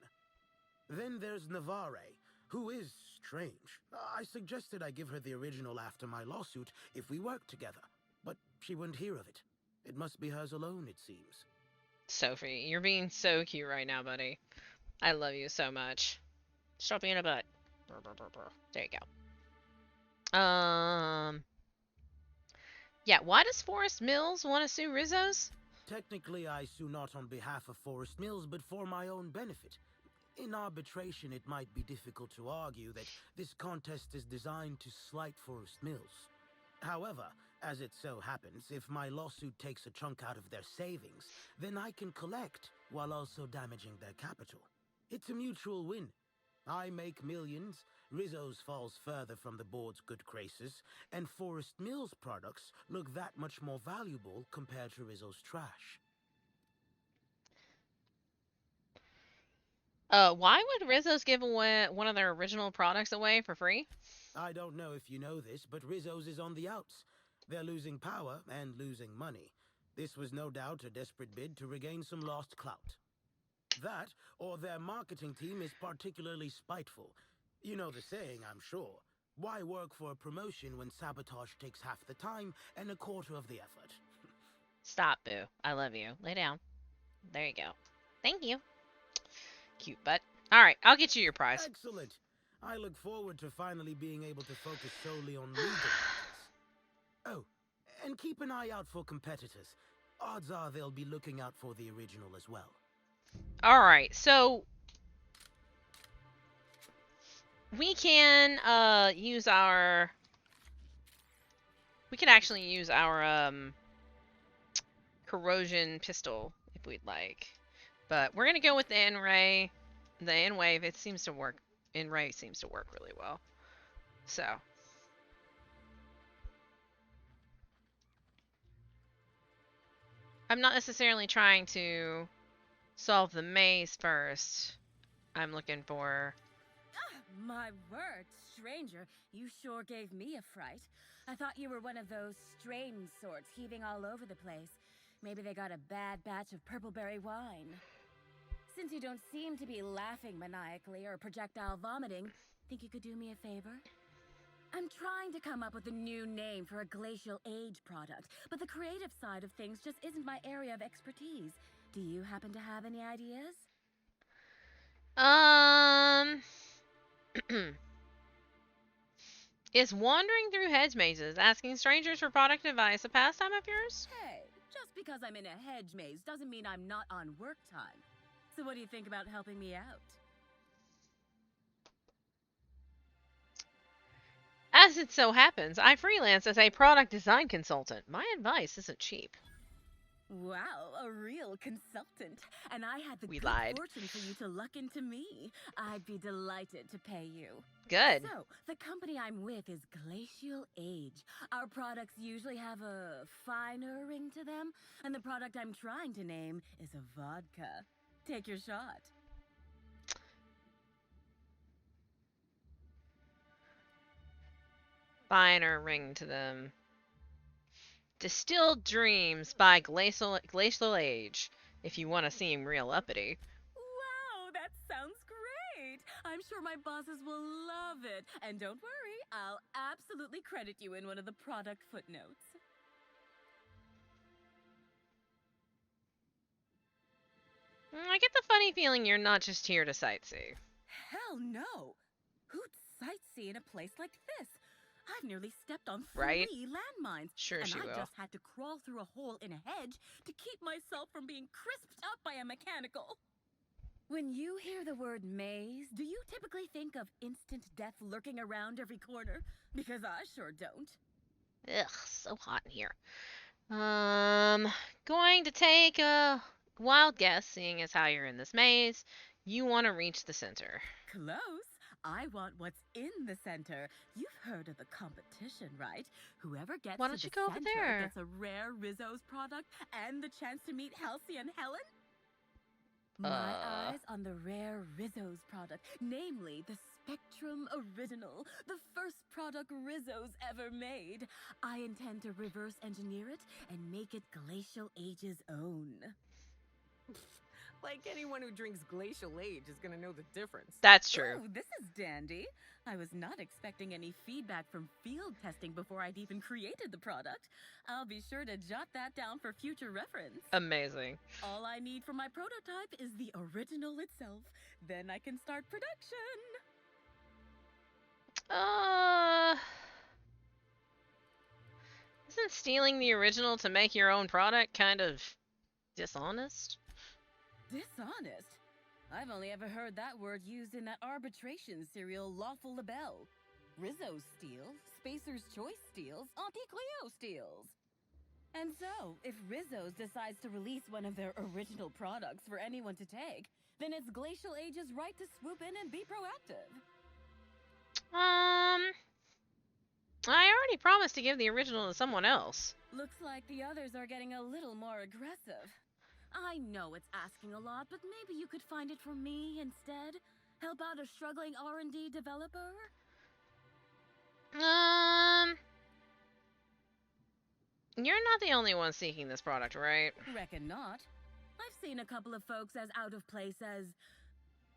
Then there's Navarre, who is strange. I suggested I give her the original after my lawsuit if we worked together, but she wouldn't hear of it. It must be hers alone, it seems. Sophie, you're being so cute right now, buddy. I love you so much. Stop being a butt. There you go. Yeah, why does Forest Mills want to sue Rizzo's? Technically, I sue not on behalf of Forest Mills, but for my own benefit. In arbitration, it might be difficult to argue that this contest is designed to slight Forest Mills. However, as it so happens, if my lawsuit takes a chunk out of their savings, then I can collect while also damaging their capital. It's a mutual win. I make millions, Rizzo's falls further from the board's good graces, and Forest Mills products look that much more valuable compared to Rizzo's trash. Why would Rizzo's give away one of their original products away for free? I don't know if you know this, but Rizzo's is on the outs. They're losing power and losing money. This was no doubt a desperate bid to regain some lost clout. That, or their marketing team is particularly spiteful. You know the saying, I'm sure. Why work for a promotion when sabotage takes half the time and a quarter of the effort? Stop, Boo. I love you. Lay down. There you go. Thank you. Cute butt. All right, I'll get you your prize. Excellent. I look forward to finally being able to focus solely on legal matters. Oh, and keep an eye out for competitors. Odds are they'll be looking out for the original as well. All right, so we can use our. We can actually use our corrosion pistol if we'd like, but we're gonna go with the N-ray. The N-wave, it seems to work. N-ray seems to work really well. So. I'm not necessarily trying to solve the maze first. I'm looking for... My word, stranger, you sure gave me a fright. I thought you were one of those strange sorts heaving all over the place. Maybe they got a bad batch of purpleberry wine. Since you don't seem to be laughing maniacally or projectile vomiting, think you could do me a favor? I'm trying to come up with a new name for a glacial age product, but the creative side of things just isn't my area of expertise. Do you happen to have any ideas? Is wandering through hedge mazes, asking strangers for product advice, a pastime of yours? Hey, just because I'm in a hedge maze doesn't mean I'm not on work time. So what do you think about helping me out? As it so happens, I freelance as a product design consultant. My advice isn't cheap. Wow, a real consultant. And I had the good lied. fortune for you to luck into me. I'd be delighted to pay you. Good. So, the company I'm with is Glacial Age. Our products usually have a finer ring to them, and the product I'm trying to name is a vodka. Take your shot. Finer ring to them. Distilled Dreams by Glacial Age, if you want to seem real uppity. Wow, that sounds great! I'm sure my bosses will love it. And don't worry, I'll absolutely credit you in one of the product footnotes. I get the funny feeling you're not just here to sightsee. Hell no! Who'd sightsee in a place like this? I've nearly stepped on 3 Right? landmines. Sure and she I will. just had to crawl through a hole in a hedge to keep myself from being crisped up by a mechanical. When you hear the word maze, do you typically think of instant death lurking around every corner? Because I sure don't. Ugh, so hot in here. Going to take a wild guess, seeing as how you're in this maze. You want to reach the center. Close. I want what's in the center. You've heard of the competition, right? Whoever gets Why to don't the you go over center there? gets a rare Rizzo's product and the chance to meet Halsey and Helen. My eyes on the rare Rizzo's product, namely the Spectrum Original, the first product Rizzo's ever made. I intend to reverse engineer it and make it Glacial Age's own. Like anyone who drinks Glacial Age is gonna know the difference. That's true. Ooh, this is dandy. I was not expecting any feedback from field testing before I'd even created the product. I'll be sure to jot that down for future reference. Amazing. All I need for my prototype is the original itself. Then I can start production. Isn't stealing the original to make your own product kind of dishonest? Dishonest? I've only ever heard that word used in that arbitration serial Lawful Labelle. Rizzo steals, Spacer's Choice steals, Auntie Cleo steals. And so, if Rizzo's decides to release one of their original products for anyone to take, then it's Glacial Age's right to swoop in and be proactive. I already promised to give the original to someone else. Looks like the others are getting a little more aggressive. I know it's asking a lot, but maybe you could find it for me instead? Help out a struggling R&D developer? You're not the only one seeking this product, right? Reckon not. I've seen a couple of folks as out of place as,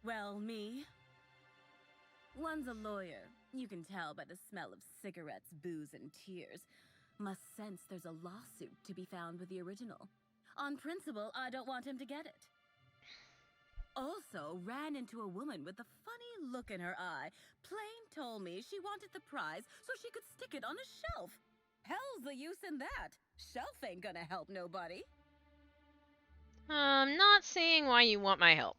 well, me. One's a lawyer. You can tell by the smell of cigarettes, booze, and tears. Must sense there's a lawsuit to be found with the original. On principle, I don't want him to get it. also ran into a woman with a funny look in her eye. Plain told me she wanted the prize so she could stick it on a shelf. Hell's the use in that. Shelf ain't gonna help nobody. I'm not seeing why you want my help.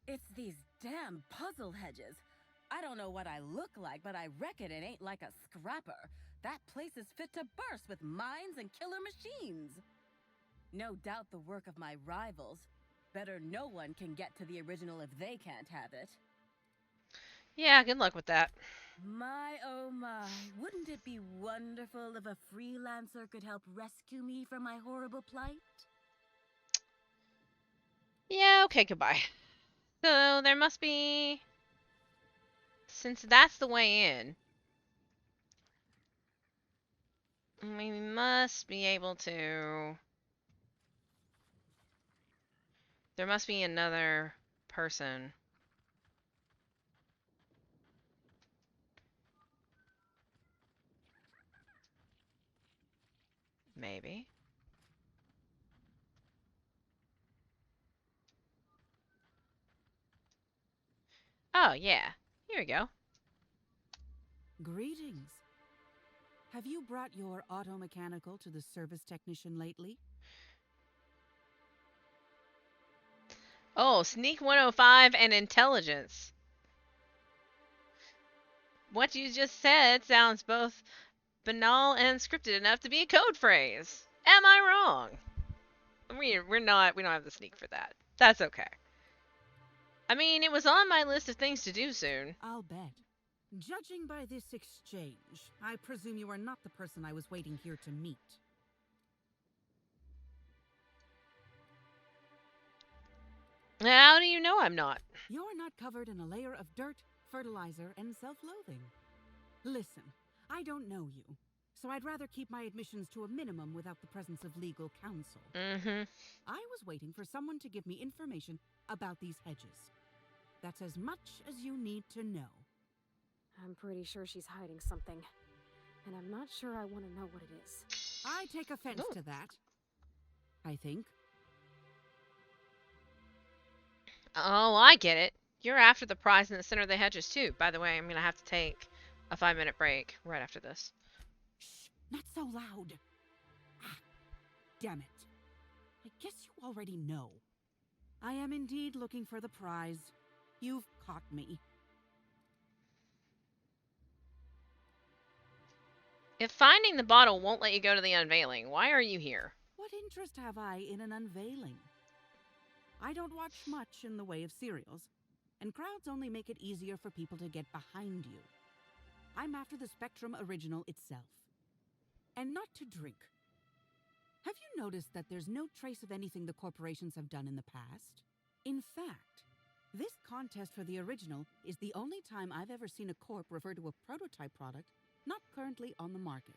It's these damn puzzle hedges. I don't know what I look like, but I reckon it ain't like a scrapper. That place is fit to burst with mines and killer machines. No doubt the work of my rivals. Better no one can get to the original if they can't have it. Yeah, good luck with that. My oh my, wouldn't it be wonderful if a freelancer could help rescue me from my horrible plight? Yeah, okay, goodbye. So there must be... Since that's the way in, we must be able to... There must be another person. Maybe. Oh, yeah. Here we go. Greetings. Have you brought your auto mechanical to the service technician lately? Oh, Sneak 105 and Intelligence. What you just said sounds both banal and scripted enough to be a code phrase. Am I wrong? We don't have the sneak for that. That's okay. I mean, it was on my list of things to do soon. I'll bet. Judging by this exchange, I presume you are not the person I was waiting here to meet. How do you know I'm not? You're not covered in a layer of dirt, fertilizer, and self-loathing. Listen, I don't know you, so I'd rather keep my admissions to a minimum without the presence of legal counsel. Mm-hmm. I was waiting for someone to give me information about these hedges. That's as much as you need to know. I'm pretty sure she's hiding something. And I'm not sure I want to know what it is. I take offense to that. I think. Oh, I get it. You're after the prize in the center of the hedges, too. By the way, I'm going to have to take a 5-minute break right after this. Shh, not so loud. Ah, damn it. I guess you already know. I am indeed looking for the prize. You've caught me. If finding the bottle won't let you go to the unveiling, why are you here? What interest have I in an unveiling? I don't watch much in the way of serials, and crowds only make it easier for people to get behind you. I'm after the Spectrum original itself. And not to drink. Have you noticed that there's no trace of anything the corporations have done in the past? In fact, this contest for the original is the only time I've ever seen a corp refer to a prototype product not currently on the market.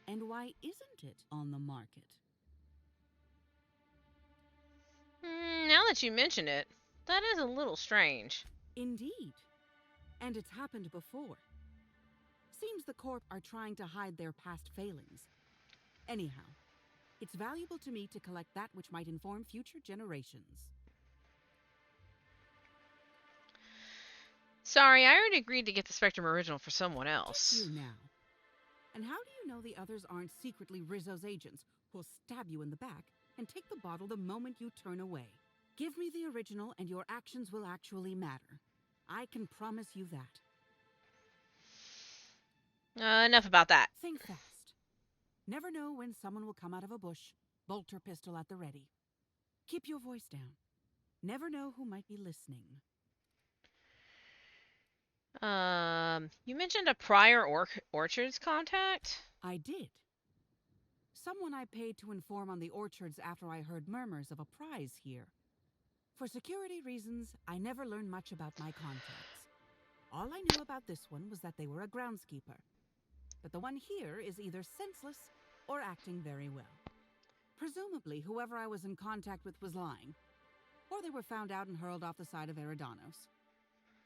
And why isn't it on the market? Now that you mention it, that is a little strange. Indeed. And it's happened before. Seems the Corp are trying to hide their past failings. Anyhow, it's valuable to me to collect that which might inform future generations. Sorry, I already agreed to get the Spectrum original for someone else. You now. And how do you know the others aren't secretly Rizzo's agents who'll stab you in the back and take the bottle the moment you turn away? Give me the original and your actions will actually matter. I can promise you that. Enough about that. Think fast. Never know when someone will come out of a bush, bolter pistol at the ready. Keep your voice down. Never know who might be listening. You mentioned a prior orchards contact? I did. Someone I paid to inform on the orchards after I heard murmurs of a prize here. For security reasons, I never learned much about my contacts. All I knew about this one was that they were a groundskeeper. But the one here is either senseless or acting very well. Presumably, whoever I was in contact with was lying. Or they were found out and hurled off the side of Eridanos.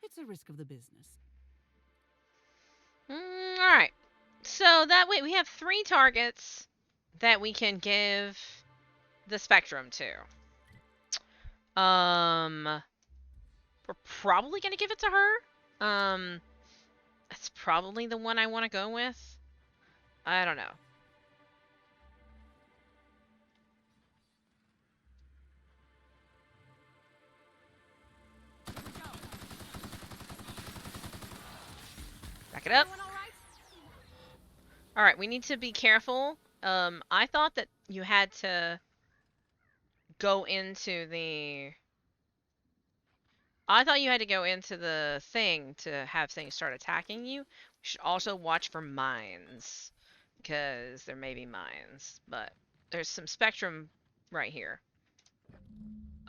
It's a risk of the business. Alright. So that way we have 3 targets that we can give the Spectrum to. we're probably gonna give it to her. That's probably the one I want to go with. I don't know. Back it up. Alright, we need to be careful. I thought that you had to go into the... I thought you had to go into the thing to have things start attacking you. We should also watch for mines, because there may be mines, but there's some spectrum right here.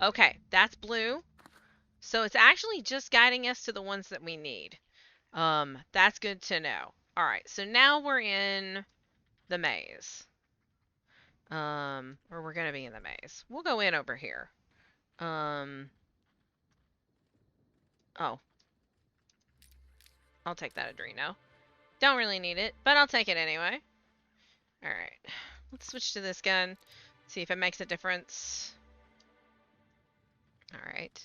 Okay, that's blue. So it's actually just guiding us to the ones that we need. That's good to know. Alright, so now we're in the maze. Or we're gonna be in the maze. We'll go in over here. Oh. I'll take that Adreno. Don't really need it, but I'll take it anyway. Alright. Let's switch to this gun. See if it makes a difference. Alright.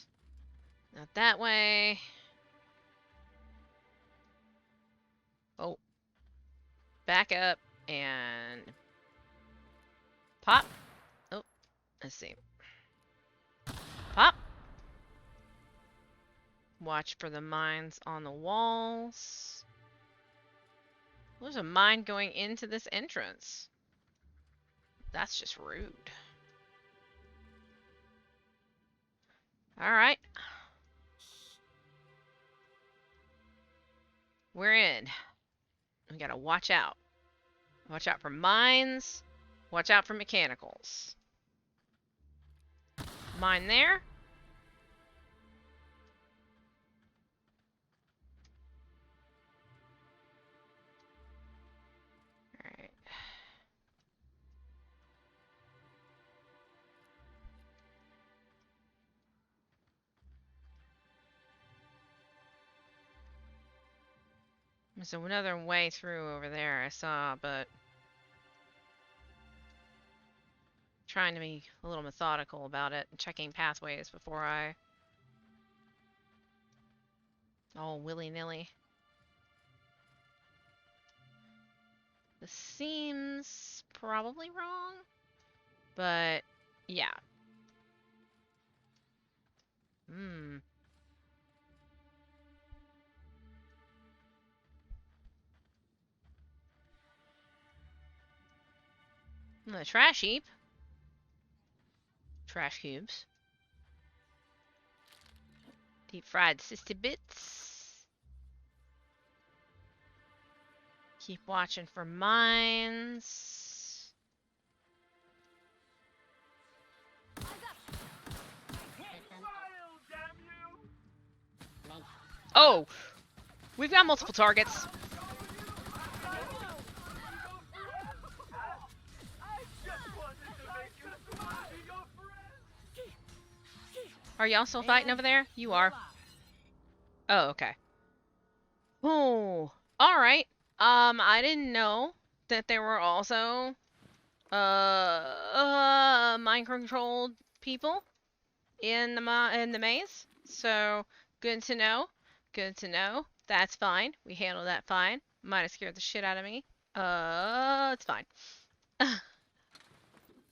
Not that way. Oh. Back up and pop. Oh, let's see. Pop. Watch for the mines on the walls. There's a mine going into this entrance. That's just rude. Alright. We're in. We gotta watch out. Watch out for mines. Watch out for mechanicals. Mine there. Alright. There's another way through over there I saw, but trying to be a little methodical about it and checking pathways before I all willy-nilly. This seems probably wrong, but yeah. The trash heap. Trash cubes. Deep fried sissy bits. Keep watching for mines. Oh! We've got multiple targets. Are y'all still fighting over there? You are. Oh, okay. Oh, alright. I didn't know that there were also, mind-controlled people in the maze. So, good to know. Good to know. That's fine. We handled that fine. Might have scared the shit out of me. It's fine.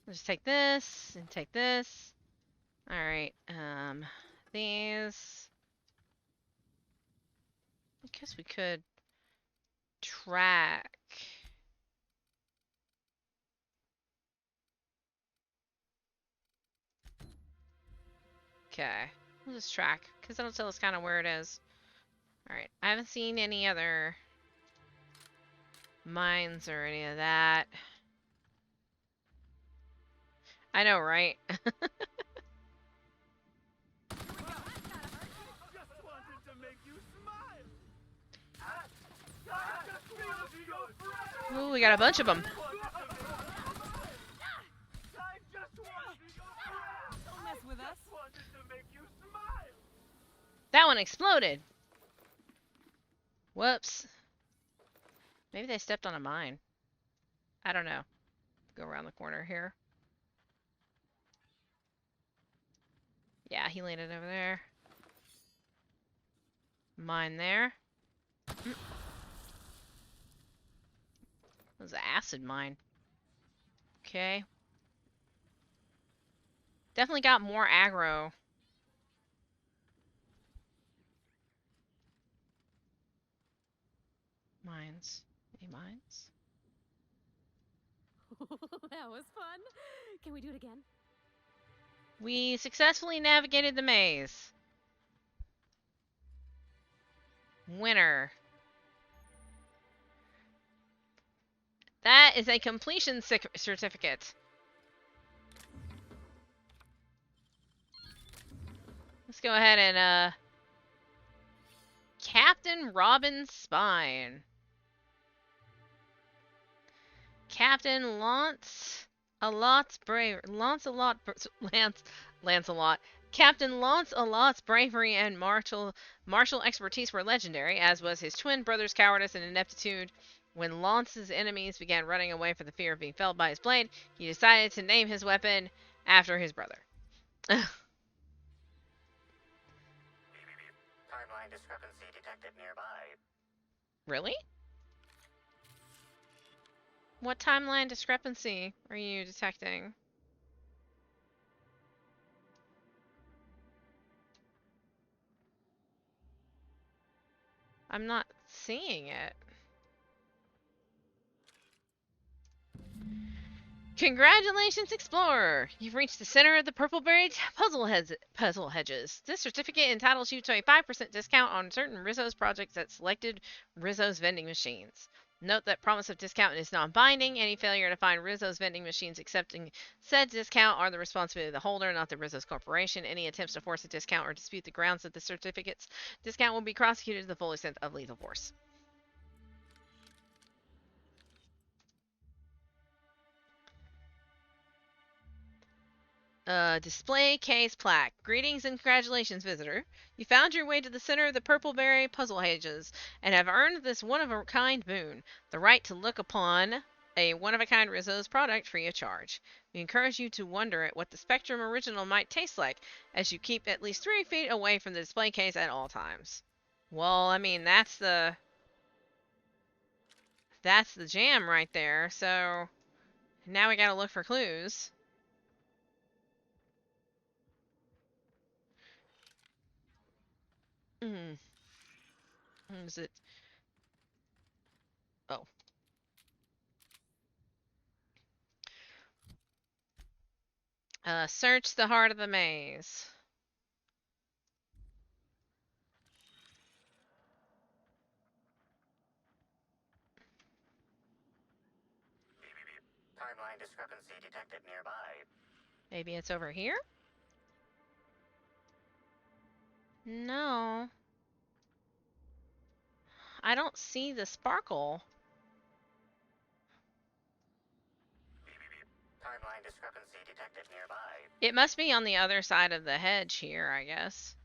Let's take this and take this. Alright, these. I guess we could track. Okay, we'll just track, because that'll tell us kind of where it is. Alright, I haven't seen any other mines or any of that. I know, right? Ooh, we got a bunch of them. That one exploded. Whoops. Maybe they stepped on a mine. I don't know. Go around the corner here. Yeah, he landed over there. Mine there. That was an acid mine. Okay. Definitely got more aggro. Mines. Any mines? That was fun. Can we do it again? We successfully navigated the maze. Winner. That is a completion certificate. Let's go ahead and, Captain Robin's Spine. Captain Lancelot's Lancelot. Captain Lancelot's bravery and martial expertise were legendary, as was his twin brother's cowardice and ineptitude. When Lance's enemies began running away for the fear of being felled by his blade, he decided to name his weapon after his brother. Timeline discrepancy detected nearby. Really? What timeline discrepancy are you detecting? I'm not seeing it. Congratulations, Explorer! You've reached the center of the purple-berry puzzle hedges. This certificate entitles you to a 5% discount on certain Rizzo's projects at selected Rizzo's vending machines. Note that promise of discount is non-binding. Any failure to find Rizzo's vending machines accepting said discount are the responsibility of the holder, not the Rizzo's Corporation. Any attempts to force a discount or dispute the grounds of the certificate's discount will be prosecuted to the full extent of lethal force. Display case plaque. Greetings and congratulations, visitor. You found your way to the center of the purple-berry puzzle hedges and have earned this one-of-a-kind boon, the right to look upon a one-of-a-kind Rizzo's product free of charge. We encourage you to wonder at what the Spectrum original might taste like, as you keep at least 3 feet away from the display case at all times. Well, I mean, that's the jam right there, so now we gotta look for clues. Is it? Oh. Search the heart of the maze. Timeline discrepancy detected nearby. Maybe it's over here? No. I don't see the sparkle. Timeline discrepancy detected nearby. It must be on the other side of the hedge here, I guess.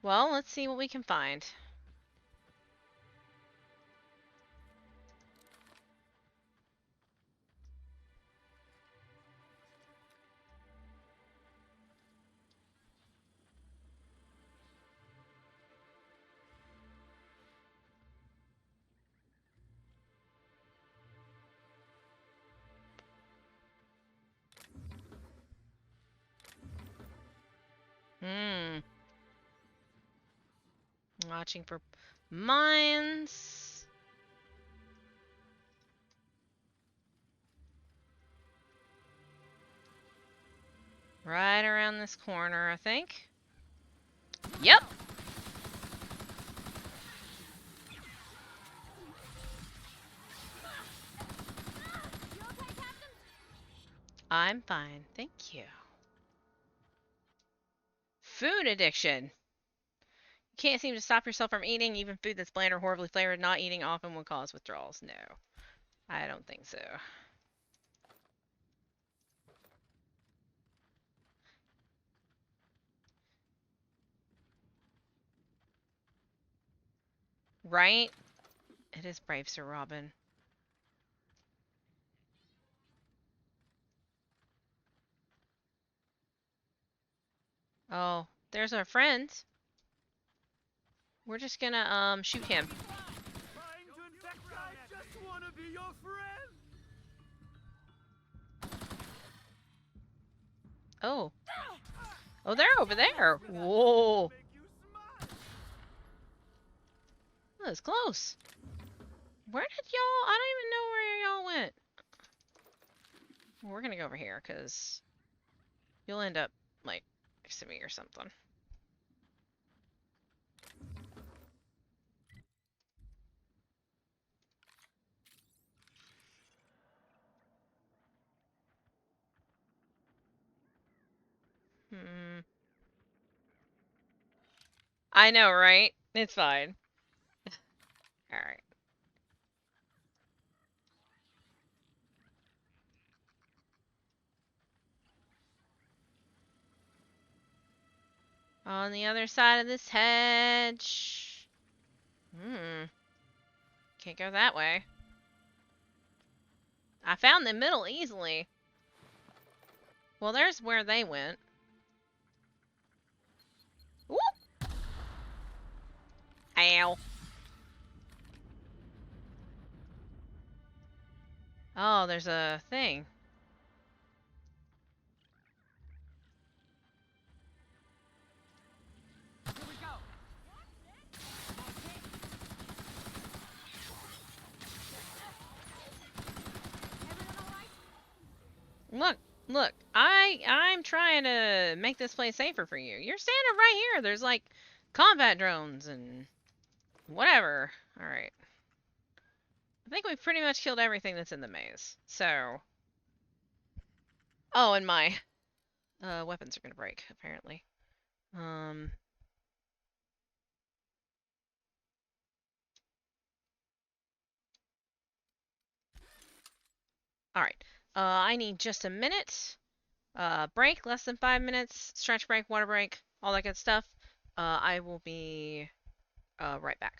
Well, let's see what we can find. Watching for mines. Right around this corner, I think. Yep. I'm fine, thank you. Food addiction. You can't seem to stop yourself from eating, even food that's bland or horribly flavored. Not eating often will cause withdrawals. No, I don't think so. Right? It is brave, Sir Robin. Oh, there's our friend. We're just gonna shoot him. I just want to be your friend. Oh. Oh, they're over there. Whoa. That was close. Where did y'all... I don't even know where y'all went. Well, we're gonna go over here, because you'll end up, like, next to me or something. I know, right? It's fine. Alright. On the other side of this hedge. Can't go that way. I found the middle easily. Well, there's where they went. Whoop! Ow. Oh, there's a thing. Look, I'm trying to make this place safer for you. You're standing right here. There's like combat drones and whatever. Alright. I think we've pretty much killed everything that's in the maze. So. Oh, and my weapons are gonna break, apparently. Alright. I need just a minute. Break, less than 5 minutes. Stretch break, water break, all that good stuff. I will be right back.